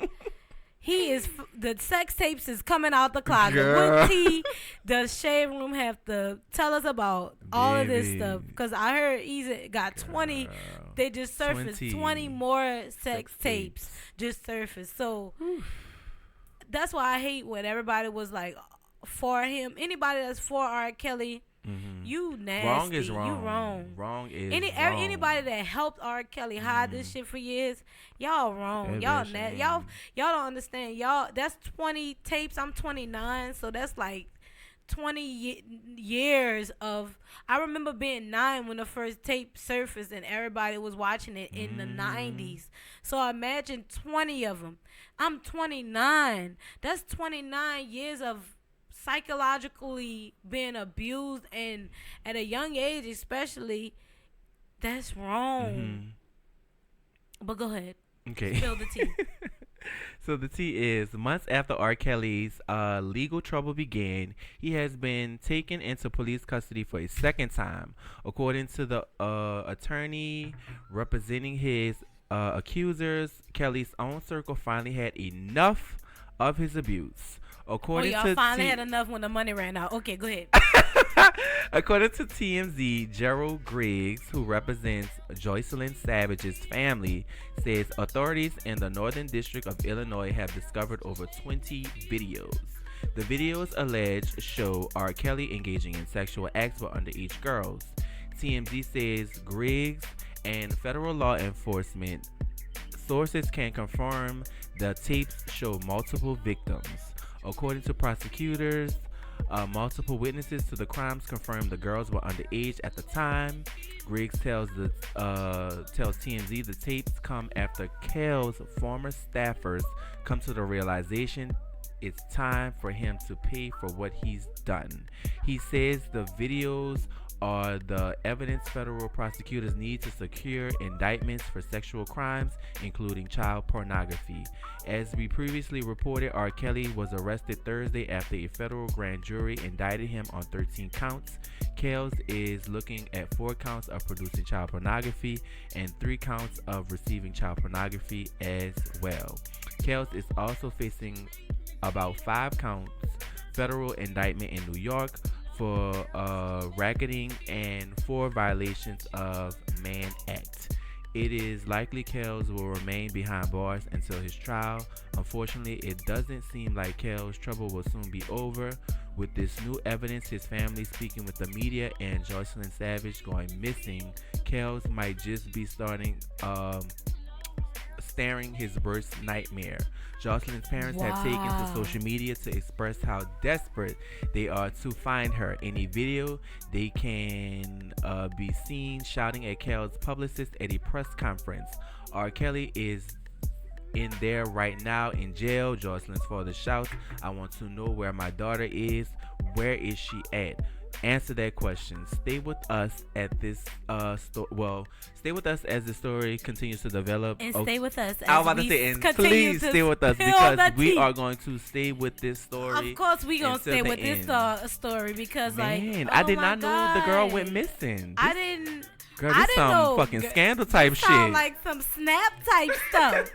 the sex tapes is coming out the closet. Girl. What tea does Shade Room have to tell us about all of this stuff? Because I heard Easy got 20. They just surfaced 20 more sex tapes just surfaced. So that's why I hate when everybody was like for him. Anybody that's for R. Kelly, you nasty. Wrong is wrong. You wrong. Wrong is wrong. Anybody that helped R. Kelly hide this shit for years, y'all wrong. Y'all don't understand. Y'all, that's 20 tapes. I'm 29, so that's like 20 years of. I remember being 9 when the first tape surfaced, and everybody was watching it in the 90s. So imagine 20 of them. I'm 29. That's 29 years of psychologically being abused, and at a young age especially. That's wrong. But go ahead. Okay. Spill the tea. So the tea is, months after R. Kelly's legal trouble began, he has been taken into police custody for a second time. According to the attorney representing his accusers, Kelly's own circle finally had enough of his abuse. According y'all to finally had enough when the money ran out. Okay, go ahead. According to TMZ, Gerald Griggs, who represents Joycelyn Savage's family, says authorities in the Northern District of Illinois have discovered over 20 videos. The videos alleged show R. Kelly engaging in sexual acts with underage girls. TMZ says Griggs and federal law enforcement sources can confirm the tapes show multiple victims. According to prosecutors, multiple witnesses to the crimes confirmed the girls were underage at the time. Griggs tells TMZ the tapes come after Kell's former staffers come to the realization it's time for him to pay for what he's done. He says the videos are the evidence federal prosecutors need to secure indictments for sexual crimes, including child pornography. As we previously reported, R. Kelly was arrested Thursday after a federal grand jury indicted him on 13 counts. Kells is looking at 4 counts of producing child pornography and 3 counts of receiving child pornography as well. Kells is also facing about 5 counts federal indictment in New York for racketing and 4 violations of Mann Act. It is likely Kells will remain behind bars until his trial. Unfortunately, it doesn't seem like Kells' trouble will soon be over. With this new evidence, his family speaking with the media, and Joycelyn Savage going missing, Kells might just be staring his worst nightmare. Jocelyn's parents have taken to social media to express how desperate they are to find her. In a video, they can be seen shouting at Kells' publicist at a press conference. R.Kelly is in there right now in jail. Jocelyn's father shouts, "I want to know where my daughter is. Where is she at?" Answer that question. Stay with us at this stay with us as the story continues to develop. And stay with us as I was about to say, and please stay with us because we are going to stay with this story. Of course, we gonna stay with this story because, I did not know the girl went missing. I didn't. Girl, this some fucking scandal type shit. Sound like some snap type stuff.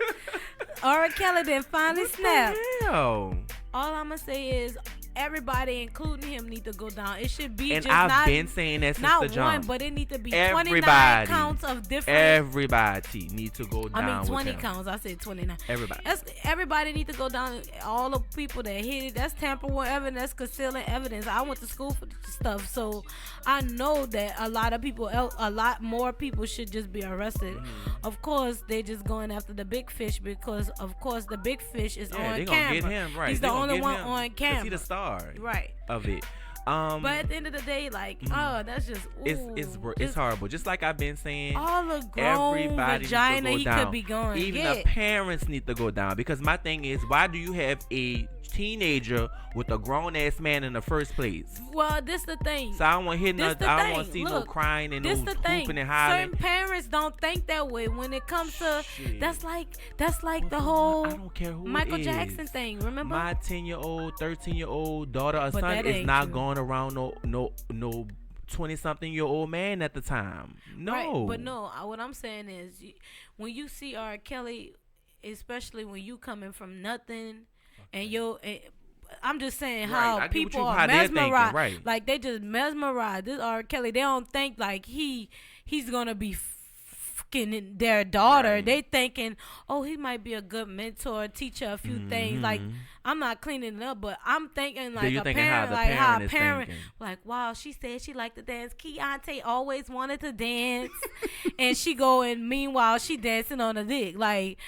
R.Kelly then finally snapped. Hell? All I'm gonna say is, everybody, including him, need to go down. It should be and just I've been saying that since not the jump. one, but it need to be Everybody, 29 counts of different. Everybody need to go down. I mean 20 with him. counts. I said 29. Everybody. Everybody need to go down. All the people that hit it. That's tampering with evidence. That's concealing evidence. I went to school for this stuff, so I know that a lot more people should just be arrested. Of course, they just going after the big fish because, of course, the big fish is on they camera. Gonna get him, right. He's the only one on camera. He's the star, right? Of it. But at the end of the day, that's just it's horrible. Just like I've been saying, all the grown everybody vagina needs to go down. Could be going. Even the parents need to go down, because my thing is, why do you have a teenager with a grown ass man in the first place? Well, this the thing. So I don't want to hear nothing. I don't want to see no crying and no hooping and hollering. Certain parents don't think that way when it comes to that's like the whole I don't care who Michael it is. Jackson thing. Remember, my 10-year-old, 13-year-old daughter or son is not going around no 20-something-year-old man at the time. No, right, but no. What I'm saying is, when you see R. Kelly, especially when you coming from nothing. And I'm just saying how people are mesmerized. Right. Like, they just mesmerized. This R. Kelly, they don't think like he's gonna be fucking their daughter. Right. They thinking, oh, he might be a good mentor, teach her a few things. Like, I'm not cleaning it up, but I'm thinking like how a parent, like, wow, she said she liked to dance. Keontae always wanted to dance, and she go and meanwhile she dancing on a dick. Like,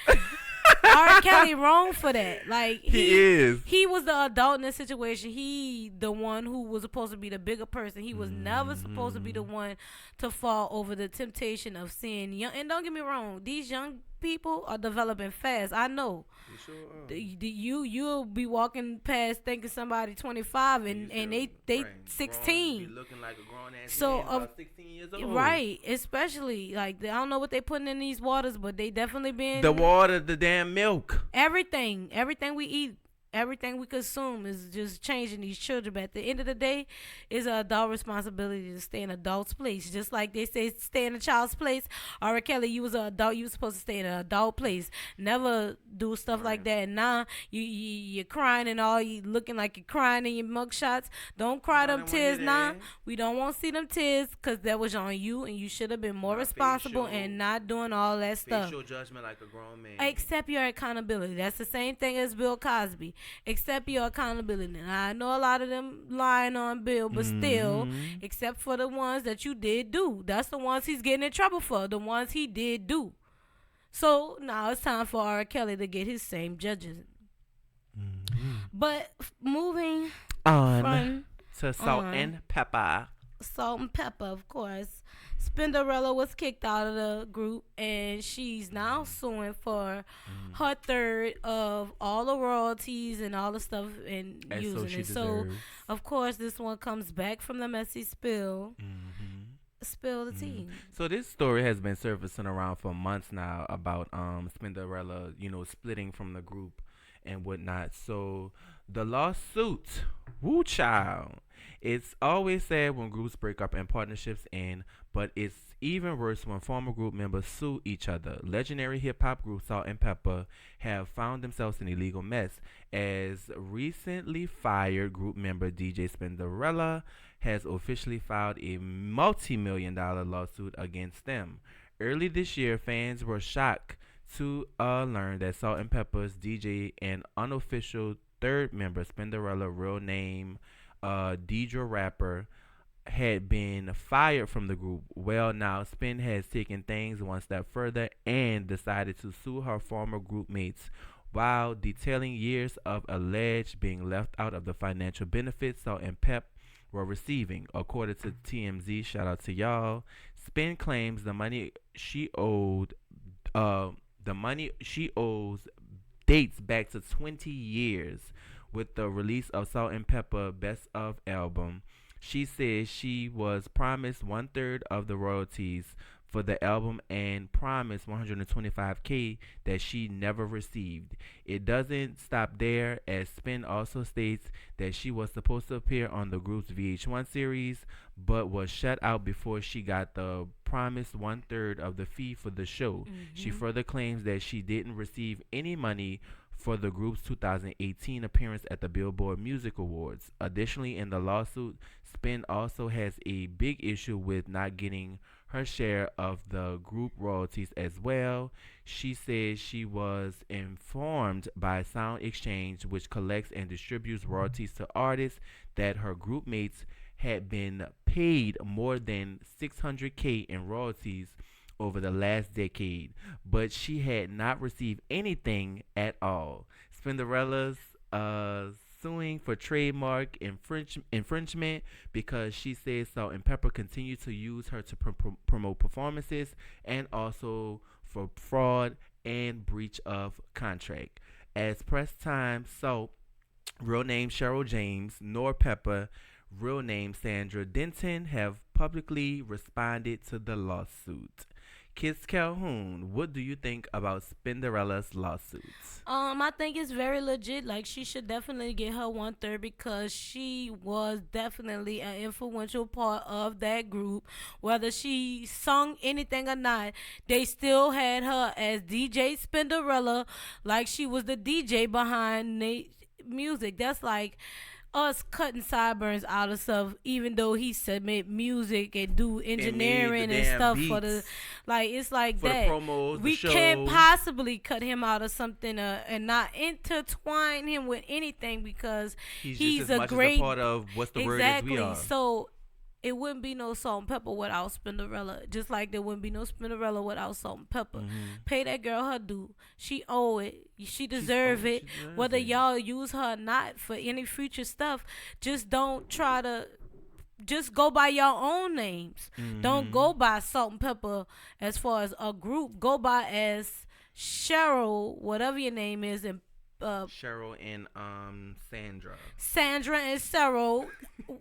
R. Kelly wrong for that. Like, he was the adult in this situation. He the one who was supposed to be the bigger person. He was never supposed to be the one to fall over the temptation of seeing young. And don't get me wrong, these young people are developing fast. I know. You sure you'll be walking past thinking somebody 25 and they 16. Be looking like a grown ass so man, about 16 years old. Right, especially like I don't know what they putting in these waters, but they definitely been the water, the damn milk, everything we eat. Everything we consume is just changing these children. But at the end of the day, it's an adult responsibility to stay in an adult's place. Just like they say, stay in a child's place. R. Kelly, you was an adult. You was supposed to stay in an adult place. Never do stuff like that. Nah, you're crying and all. You looking like you're crying in your mugshots. Don't cry them tears. Nah, we don't want to see them tears because that was on you, and you should have been more responsible and not doing all that stuff. Facial judgment like a grown man. Accept your accountability. That's the same thing as Bill Cosby. Accept your accountability. Now, I know a lot of them lying on Bill, but still, except for the ones that you did do. That's the ones he's getting in trouble for, the ones he did do. So now it's time for R. Kelly to get his same judges. But moving on to Salt and Pepper. Salt and Pepper, of course. Spinderella was kicked out of the group, and she's now suing for her third of all the royalties and all the stuff and using it. So, of course, this one comes back from the messy spill. Spill the tea. So this story has been surfacing around for months now about Spinderella, splitting from the group and whatnot. So the lawsuit, woo child. It's always sad when groups break up and partnerships end, but it's even worse when former group members sue each other. Legendary hip-hop group Salt and Pepper have found themselves in a legal mess, as recently fired group member DJ Spinderella has officially filed a multi-million-dollar lawsuit against them, Early this year, fans were shocked to learn that Salt and Pepper's DJ and unofficial third member, Spinderella, real name Deidre Rapper, had been fired from the group. Well, now Spin has taken things one step further and decided to sue her former group mates while detailing years of alleged being left out of the financial benefits Salt and Pep were receiving. According to TMZ, shout out to y'all, Spin claims the money she owes dates back to 20 years with the release of Salt and Pepper Best of album. She says she was promised one third of the royalties for the album and promised 125K that she never received. It doesn't stop there, as Spin also states that she was supposed to appear on the group's VH1 series but was shut out before she got the promised one third of the fee for the show. She further claims that she didn't receive any money for the group's 2018 appearance at the Billboard Music Awards. Additionally, in the lawsuit, Spin also has a big issue with not getting her share of the group royalties as well. She says she was informed by Sound Exchange, which collects and distributes royalties to artists, that her group mates had been paid more than $600K in royalties over the last decade, but she had not received anything at all. Spinderella's suing for trademark infringement because she says Salt and Pepper continue to use her to promote performances, and also for fraud and breach of contract. As press time, Salt, real name Cheryl James, nor Pepper, real name Sandra Denton, have publicly responded to the lawsuit. Kiss Calhoun, what do you think about Spinderella's lawsuits? I think it's very legit. Like, she should definitely get her one third because she was definitely an influential part of that group. Whether she sung anything or not, they still had her as DJ Spinderella, like she was the DJ behind the music. That's like us cutting sideburns out of stuff, even though he submit music and do engineering and stuff for the, like, it's like for that. The promos, we can't possibly cut him out of something and not intertwine him with anything because he's just a much great as a part of what's the word as we are. So it wouldn't be no Salt and Pepper without Spinderella, just like there wouldn't be no Spinderella without Salt and Pepper. Pay that girl her due. She owe it. She deserve it. Whether y'all use her or not for any future stuff, just don't try to. Just go by your own names. Don't go by Salt and Pepper as far as a group. Go by as Cheryl, whatever your name is, and Cheryl and Sandra and Cheryl,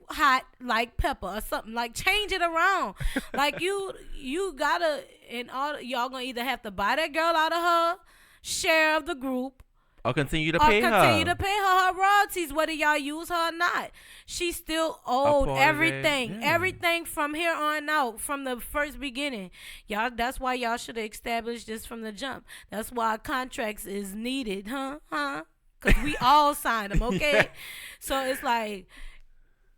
hot like Pepper or something. Like, change it around. Like, you gotta, and all y'all gonna either have to buy that girl out of her share of the group, or continue to pay her royalties, whether y'all use her or not. She still owed everything. Everything from here on out, from the first beginning. Y'all, that's why y'all should have established this from the jump. That's why contracts is needed, huh? Because we all signed them, okay? So it's like,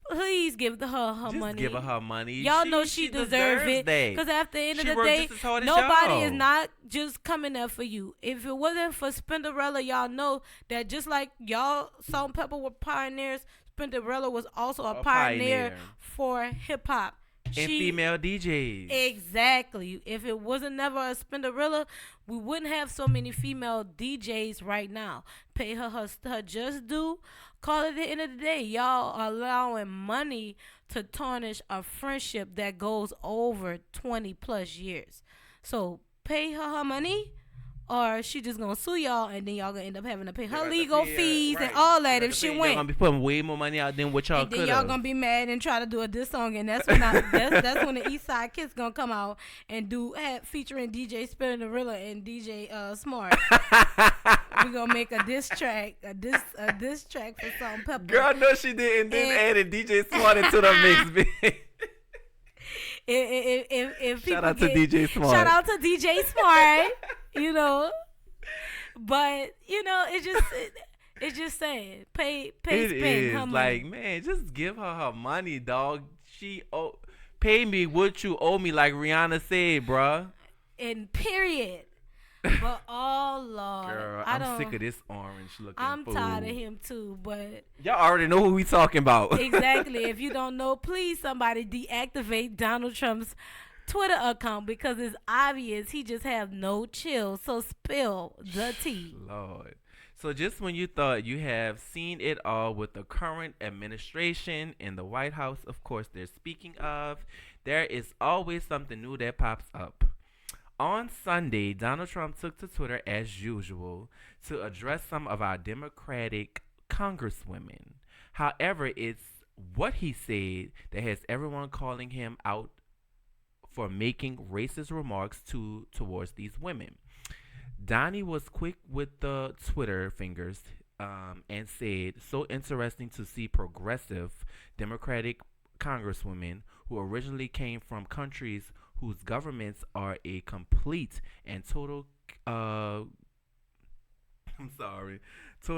please give her money. Give her money. Y'all know she deserves it. Because at the end of the day, nobody is not just coming there for you. If it wasn't for Spinderella, y'all know that just like y'all, Salt and Pepper were pioneers, Spinderella was also a pioneer for hip hop. And female DJs. Exactly. If it wasn't never a Spinderella, we wouldn't have so many female DJs right now. Pay her just due. Call it the end of the day. Y'all are allowing money to tarnish a friendship that goes over 20 plus years. So pay her money, or she just gonna sue y'all, and then y'all gonna end up having to pay her legal fees and all that if she wins. Y'all gonna be putting way more money out than what y'all could. And then y'all gonna be mad and try to do a diss song, and that's when that's when the Eastside Kids gonna come out and do featuring DJ Spinderella and DJ Smart. We gonna make a diss track for Salt and Pepper. Girl, no, she didn't. Then added DJ Smart into the mix, bitch. If shout out to DJ Smart. Shout out to DJ Smart. You know, but you know, it's just saying, pay Spin her money. Like, man, just give her money, dog. Pay me what you owe me, like Rihanna said, bruh. and period. But oh Lord, Girl, I'm sick of this orange looking. I'm fool. tired of him too. But y'all already know who we talking about. Exactly. If you don't know, please somebody deactivate Donald Trump's Twitter account because it's obvious he just have no chill. So spill the tea. Lord. So just when you thought you have seen it all with the current administration in the White House, of course, they're speaking of, there is always something new that pops up. On Sunday, Donald Trump took to Twitter as usual to address some of our Democratic congresswomen. However, it's what he said that has everyone calling him out for making racist remarks towards these women. Donnie was quick with the Twitter fingers and said, so interesting to see progressive Democratic congresswomen who originally came from countries whose governments are a complete and total total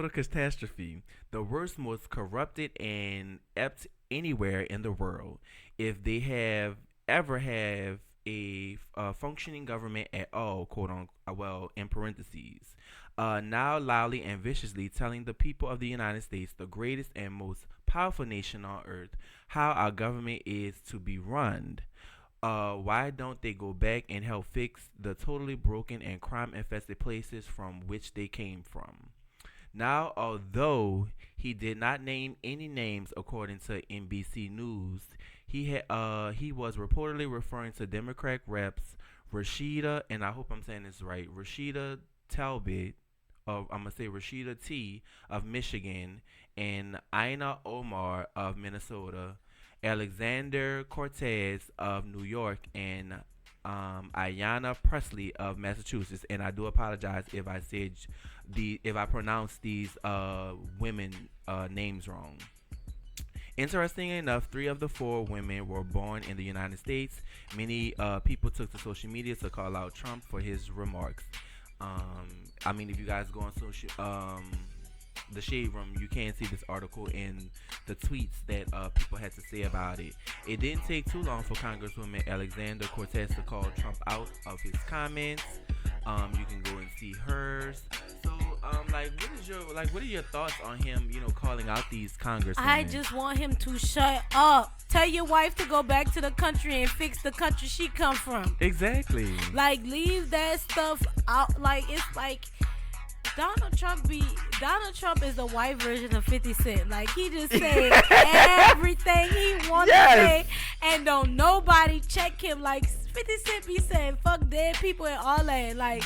catastrophe, the worst, most corrupted and inept anywhere in the world. If they have ever have a functioning government at all, quote unquote, well, in parentheses, now loudly and viciously telling the people of the United States, the greatest and most powerful nation on earth, how our government is to be run. Why don't they go back and help fix the totally broken and crime-infested places from which they came from? Now, although he did not name any names according to NBC News, he was reportedly referring to Democrat reps Rashida, and I hope I'm saying this right, Rashida Talbot, I'm going to say Rashida T. of Michigan, and Ina Omar of Minnesota, Alexander Cortez of New York, and Ayanna Presley of Massachusetts. And I do apologize if I pronounced these women names wrong. Interestingly enough, 3 of the 4 women were born in the United States. Many people took to social media to call out Trump for his remarks. I mean, if you guys go on social, the Shade Room, you can see this article and the tweets that people had to say about it. It didn't take too long for Congresswoman Alexander Cortez to call Trump out of his comments. You can go and see hers. So, what are your thoughts on him, calling out these congresswomen? I just want him to shut up. Tell your wife to go back to the country and fix the country she come from. Exactly. Leave that stuff out. It's like Donald Trump is the white version of 50 Cent. He just say everything he wants to say, and don't nobody check him. 50 Cent be saying fuck dead people and all that.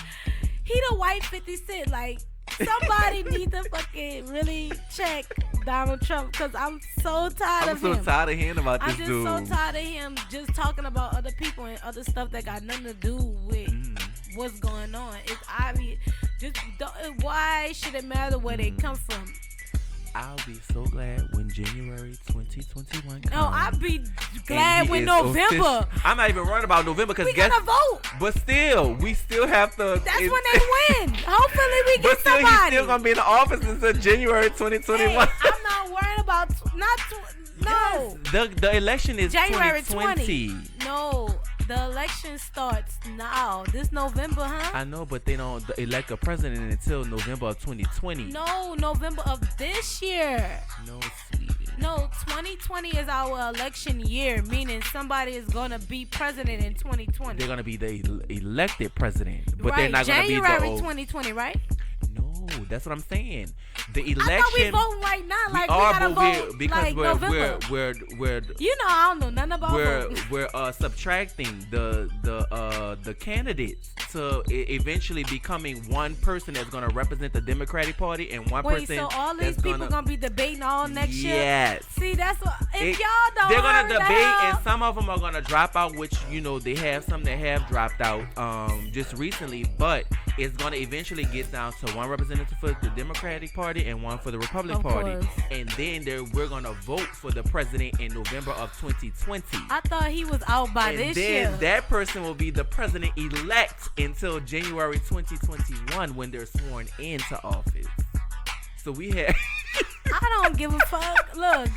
He the white 50 Cent. Somebody need to fucking really check Donald Trump, because I'm so tired of him. I'm so tired of hearing about this dude. I'm just so tired of him just talking about other people and other stuff that got nothing to do with what's going on. It's obvious. Why should it matter where they come from? I'll be so glad when January 2021 comes. No, I'll be glad when November. I'm not even worried about November because we gonna vote. But still, we still have to. That's when they win. Hopefully we get somebody. But still, he's still gonna be in the office until January 2021. Hey, I'm not worried about no. Yes, the election is January 2020. No. The election starts now. This November, huh? I know, but they don't elect a president until November of 2020. No, November of this year. No, sweetie. No, 2020 is our election year, meaning somebody is going to be president in 2020. They're going to be the elected president, but right. they're not going to be the January 2020, right? No, that's what I'm saying. The election. I thought we voting right now. We gotta vote because November. we're I don't know nothing about voting. We're subtracting the candidates to eventually becoming one person that's going to represent the Democratic Party and one person. So all these people gonna be debating all next year. Yes. See, that's what. If y'all don't, they're gonna debate, and some of them are gonna drop out. Which they have some that have dropped out just recently, but it's gonna eventually get down to one representative for the Democratic Party and one for the Republican Party, and then we're gonna vote for the president in November of 2020. I thought he was out by this year. And then that person will be the president-elect until January 2021 when they're sworn into office. So we have. I don't give a fuck. Look,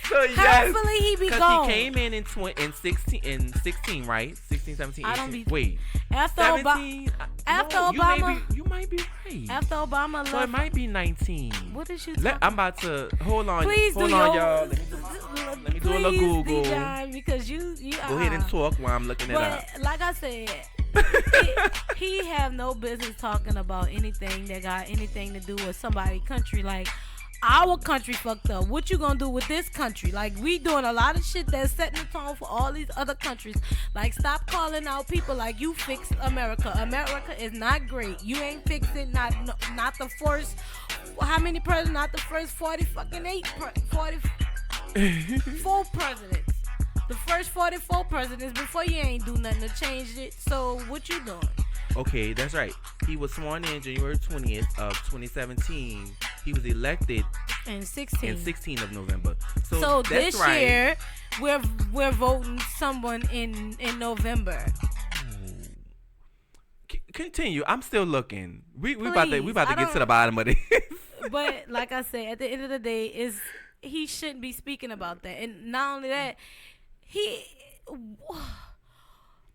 So yes, hopefully he be because gone. he came in 16, right? 16, 17, 18. I don't be. Wait. After 17. After No, Obama, you might be right. after Obama left. So it might be 19. What is you talking? I'm about to hold on. Please hold do on, your, y'all. Let me do a little Google. D.Jon, because you Go ahead and talk while I'm looking it up. But like I said, he have no business talking about anything that got anything to do with somebody's country. Like, our country fucked up. What you gonna do with this country? Like, we doing a lot of shit that's setting the tone for all these other countries. Like, stop calling out people like you fixed America. America is not great. You ain't fixed it. Not the first. How many presidents? Not the first 44 presidents. The first 44 presidents before you ain't do nothing to change it. So what you doing? Okay, that's right. He was sworn in January 20th of 2017. He was elected in 16 of November. So that's this right. year we're voting someone in November. Continue. I'm still looking. We Please, about to get to the bottom of this. But like I said, at the end of the day, he shouldn't be speaking about that. And not only that,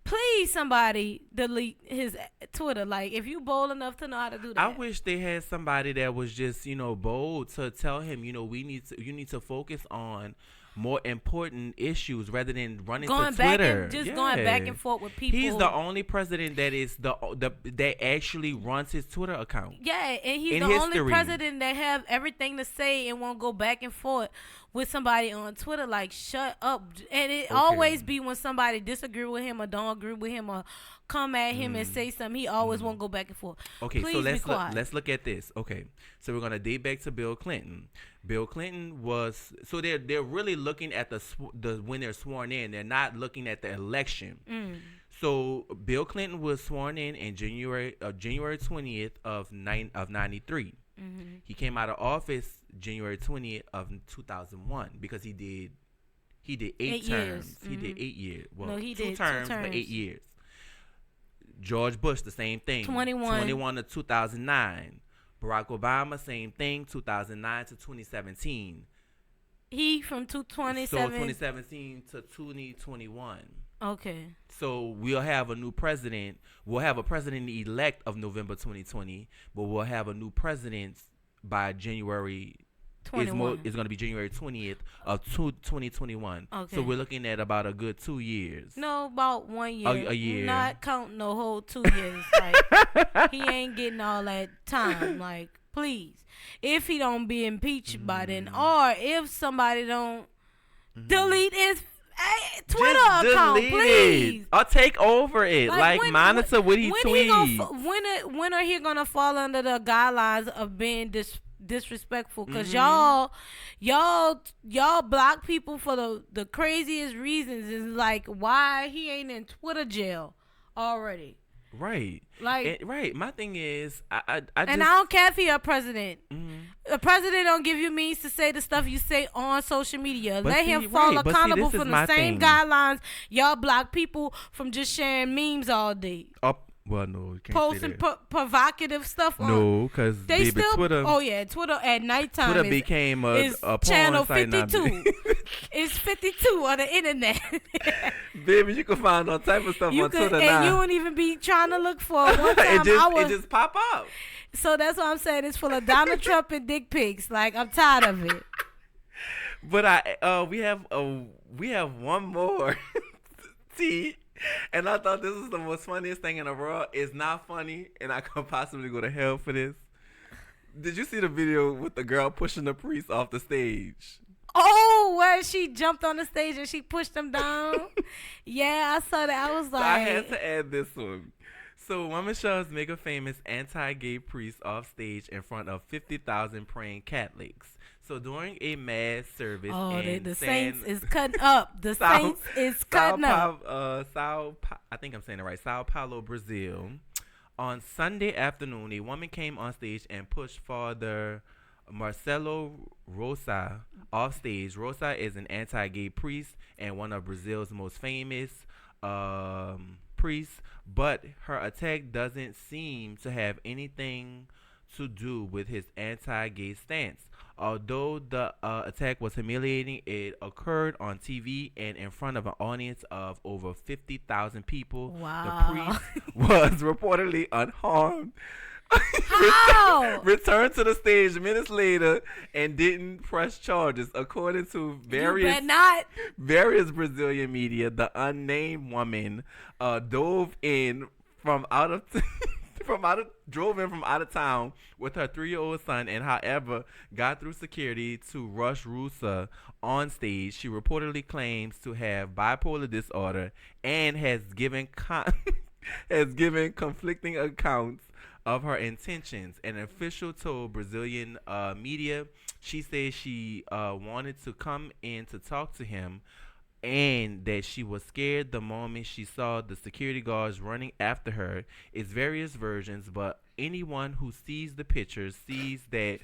please somebody delete his Twitter. Like, if you bold enough to know how to do that. I wish they had somebody that was just, bold to tell him, you need to focus on more important issues rather than running to Twitter. Going back and forth with people. He's the only president that is that actually runs his Twitter account. Yeah, and he's the only president that have everything to say and won't go back and forth with somebody on Twitter. Like, shut up. And it always be when somebody disagree with him or don't agree with him or come at him and say something, he always won't go back and forth. Okay, Please so let's look at this. Okay, so we're gonna date back to Bill Clinton. Bill Clinton was they're really looking at the when they're sworn in. They're not looking at the election. So Bill Clinton was sworn in January 20th of 93. He came out of office January 20th of 2001 because he did 8 terms. He did 8 years. Well, no, he did 2 terms, but 8 years. George Bush, the same thing. 21 to 2009. Barack Obama, same thing. 2009 to 2017. He from 2017. So 2017 to 2021. Okay. So we'll have a new president. We'll have a president-elect of November 2020, but we'll have a new president by January 21. It's going to be January 20th of 2021. Okay. So we're looking at about a good 2 years. No, about 1 year. A year. Not counting the whole 2 years. Like, he ain't getting all that time. Like, please. If he don't be impeached by then, or if somebody don't delete his Twitter account, please. Or take over it. Like monitor what he tweets. When are he going to fall under the guidelines of being disrespectful? Because y'all block people for the craziest reasons. Is like, why he ain't in Twitter jail already. Right. Like, right. My thing is, I don't care if he a president. A president don't give you means to say the stuff you say on social media. Let him fall accountable from the same guidelines y'all block people from just sharing memes all day. Well, no, you can't posting provocative stuff on. No, because Twitter. Oh yeah, Twitter at nighttime. Twitter became a channel porn 52. It's 52 on the internet. Baby, you can find all type of stuff on Twitter now. And you won't even be trying to look for it. One time it just pop up. So that's what I'm saying. It's full of Donald Trump and dick pics. Like, I'm tired of it. But we have one more. T. And I thought this was the most funniest thing in the world. It's not funny, and I could possibly go to hell for this. Did you see the video with the girl pushing the priest off the stage? Oh, where she jumped on the stage and she pushed him down? Yeah, I saw that. I was like... So I had to add this one. So woman shows mega famous anti-gay priest off stage in front of 50,000 praying Catholics. So during a mass service, the Saints is cutting up. The Saints is cutting up. I think I'm saying it right. Sao Paulo, Brazil. On Sunday afternoon, a woman came on stage and pushed Father Marcelo Rosa off stage. Rosa is an anti-gay priest and one of Brazil's most famous priests. But her attack doesn't seem to have anything to do with his anti-gay stance. Although the attack was humiliating, it occurred on TV and in front of an audience of over 50,000 people. Wow. The priest was reportedly unharmed. How? Returned to the stage minutes later and didn't press charges. According to various Brazilian media, the unnamed woman dove in from out of drove in from out of town with her 3-year-old son, and however got through security to rush Rusa on stage. She reportedly claims to have bipolar disorder and has given conflicting accounts of her intentions. An official told Brazilian media she said she wanted to come in to talk to him, and that she was scared the moment she saw the security guards running after her. It's various versions, but anyone who sees the pictures sees that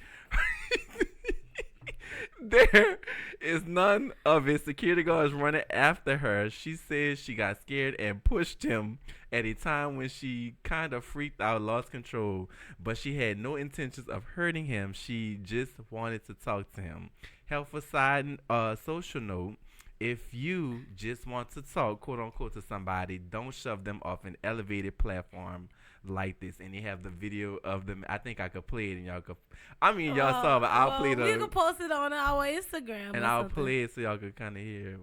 there is none of his security guards running after her. She says she got scared and pushed him at a time when she kind of freaked out, lost control, but she had no intentions of hurting him. She just wanted to talk to him. Health aside, social note, if you just want to talk, quote unquote, to somebody, don't shove them off an elevated platform like this. And they have the video of them. I think I could play it, and y'all could. I mean, y'all saw, but I'll play the. We can post it on our Instagram. And I'll play it so y'all could kind of hear.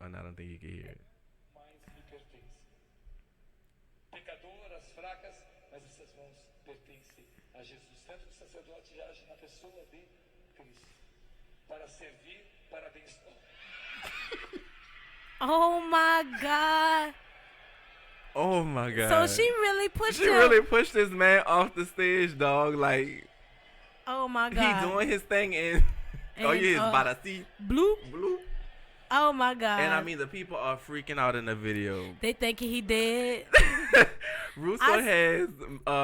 And I don't think you can hear it. Pecadoras, fracas, mas essas mãos pertencem a Jesus. Tanto que o sacerdote age na pessoa de Cristo para servir, para abençoar. Oh my God. Oh my God. So she really pushed him. She really pushed this man off the stage, dog. Like, oh my God. He doing his thing and oh yeah, it's about to see blue. Oh my God. And I mean, the people are freaking out in the video. They thinking he dead. Russo has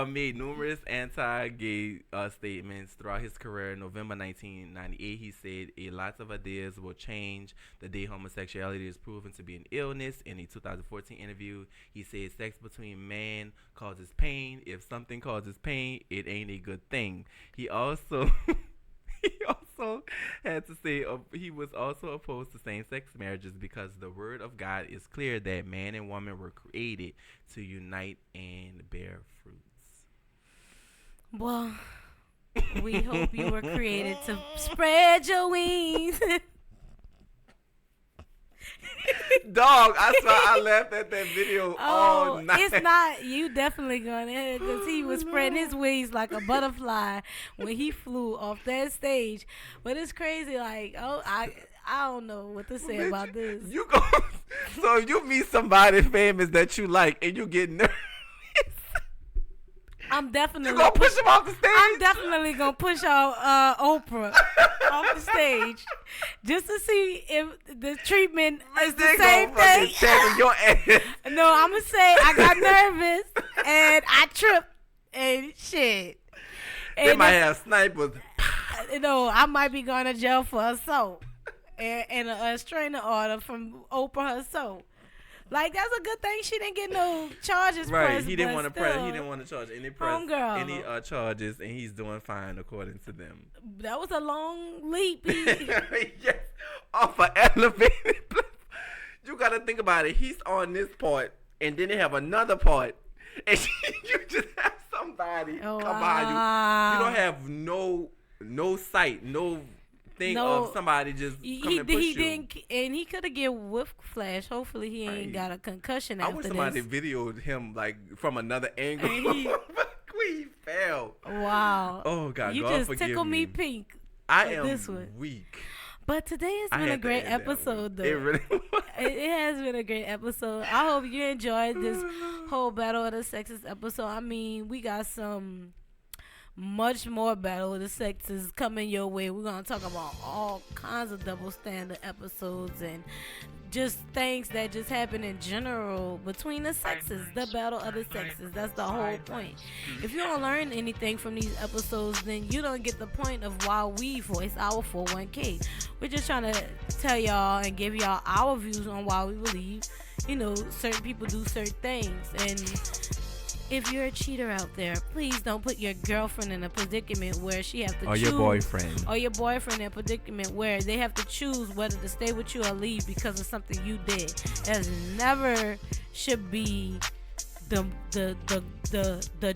made numerous anti-gay statements throughout his career. In November 1998, he said a lot of ideas will change the day homosexuality is proven to be an illness. In a 2014 interview, he said sex between men causes pain. If something causes pain, it ain't a good thing. He also had to say he was also opposed to same-sex marriages because the word of God is clear that man and woman were created to unite and bear fruits. Well, we hope you were created to spread your wings. Dog, I swear I laughed at that video all night. It's not. You definitely gonna, because he was spreading his wings like a butterfly when he flew off that stage. But it's crazy. Like, I don't know what to say about this. So if you meet somebody famous that you like and you get nervous, I'm definitely you gonna push him off the stage. I'm definitely gonna push out Oprah off the stage just to see if the treatment is the same thing. Your ass. No, I'm gonna say I got nervous and I tripped and shit. They and might have snipers. I might be going to jail for assault and a restraining order from Oprah herself. Like, that's a good thing she didn't get no charges. Right, he didn't want to press. He didn't want to charge any any charges, and he's doing fine according to them. That was a long leap. Yes, off an elevated. You gotta think about it. He's on this part, and then they have another part, and you just have somebody come by you. You don't have no sight, no thing of somebody just come and push you. Didn't, and he could have get whip flash. Hopefully he ain't got a concussion after this. I wish somebody videoed him like from another angle. He fell. Wow. Oh God, you God just tickled me pink. I am weak. But today has been a great episode, though. It really was. It has been a great episode. I hope you enjoyed this whole Battle of the Sexes episode. I mean, we got some much more Battle of the Sexes coming your way. We're going to talk about all kinds of double standard episodes and just things that just happen in general between the sexes, the Battle of the Sexes. That's the whole point. If you don't learn anything from these episodes, then you don't get the point of why we voice our 401k. We're just trying to tell y'all and give y'all our views on why we believe, certain people do certain things. And if you're a cheater out there, please don't put your girlfriend in a predicament where she have to or choose. your boyfriend. Or your boyfriend in a predicament where they have to choose whether to stay with you or leave because of something you did. That never should be the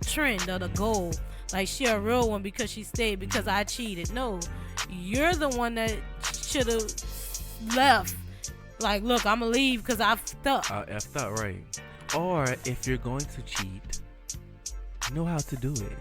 trend or the goal. Like, she a real one because she stayed because I cheated. No, you're the one that should have left. Like, look, I'm going to leave because I effed up. Effed up, right. Or if you're going to cheat, know how to do it.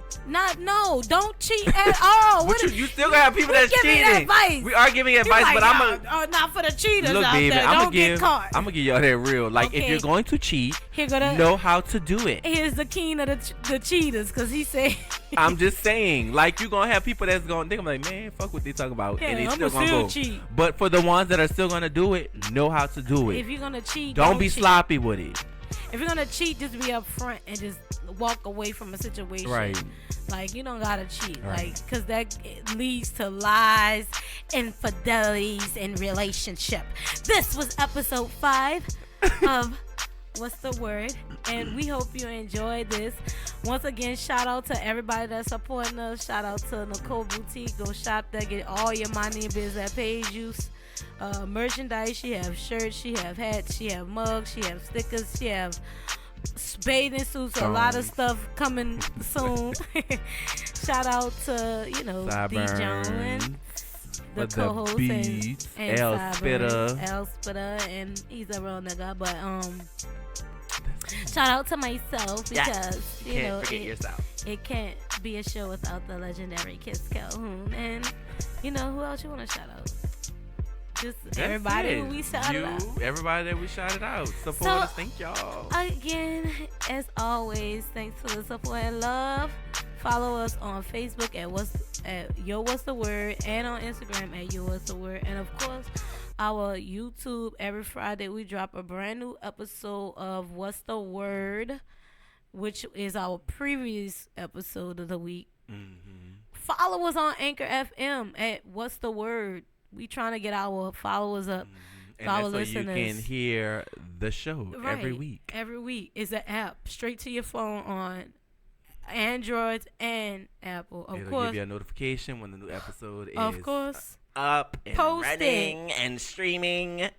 Don't cheat at all. But you still gonna have people that's cheating. Advice. We are giving advice, like, but I'm not for the cheaters look, out baby, there. Don't get caught. I'm gonna give y'all that real. Like, Okay. if you're going to cheat, know how to do it. Here's the king of the cheaters, because he said. I'm just saying, like, you're gonna have people that's gonna think, I'm like, man, fuck what they talking about, Yeah, and they I'm still gonna go. cheat. But for the ones that are still gonna do it, know how to do it. If you're gonna cheat, don't be cheat. sloppy with it. If you're gonna cheat, just be upfront and just walk away from a situation. Right. Like, you don't gotta cheat, Right. like, because that leads to lies, infidelities, and relationship. This was episode 5 of What's the Word, and we hope you enjoyed this. Once again, shout out to everybody that's supporting us. Shout out to Nicole Boutique. Go shop there, get all your money and biz that pays you. Merchandise. She have shirts, she have hats, she have mugs, she have stickers, she have bathing suits, a lot of stuff coming soon. Shout out to D.Jon, the co-host, and L Spitter, and he's a real nigga. But shout out to myself because you know it can't be a show without the legendary Kiss Calhoun. And you know who else you want to shout out? Just everybody who we shouted out. Everybody that we shouted out. Support us. Thank y'all. Again, as always, thanks for the support and love. Follow us on Facebook at Yo What's the Word, and on Instagram at Yo What's the Word. And of course, our YouTube. Every Friday we drop a brand new episode of What's the Word, which is our previous episode of the week. Mm-hmm. Follow us on Anchor FM at What's the Word. We trying to get our followers up, and our that's listeners. So you can hear the show every week. Every week is an app straight to your phone on Android and Apple. It'll give you a notification when the new episode is up and Post running and streaming.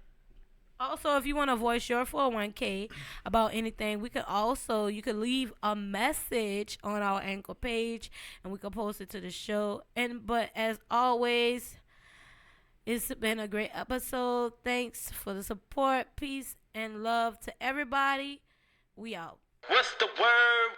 Also, if you want to voice your 401k about anything, you could leave a message on our Anchor page, and we can post it to the show. But as always, it's been a great episode. Thanks for the support. Peace and love to everybody. We out. What's the word?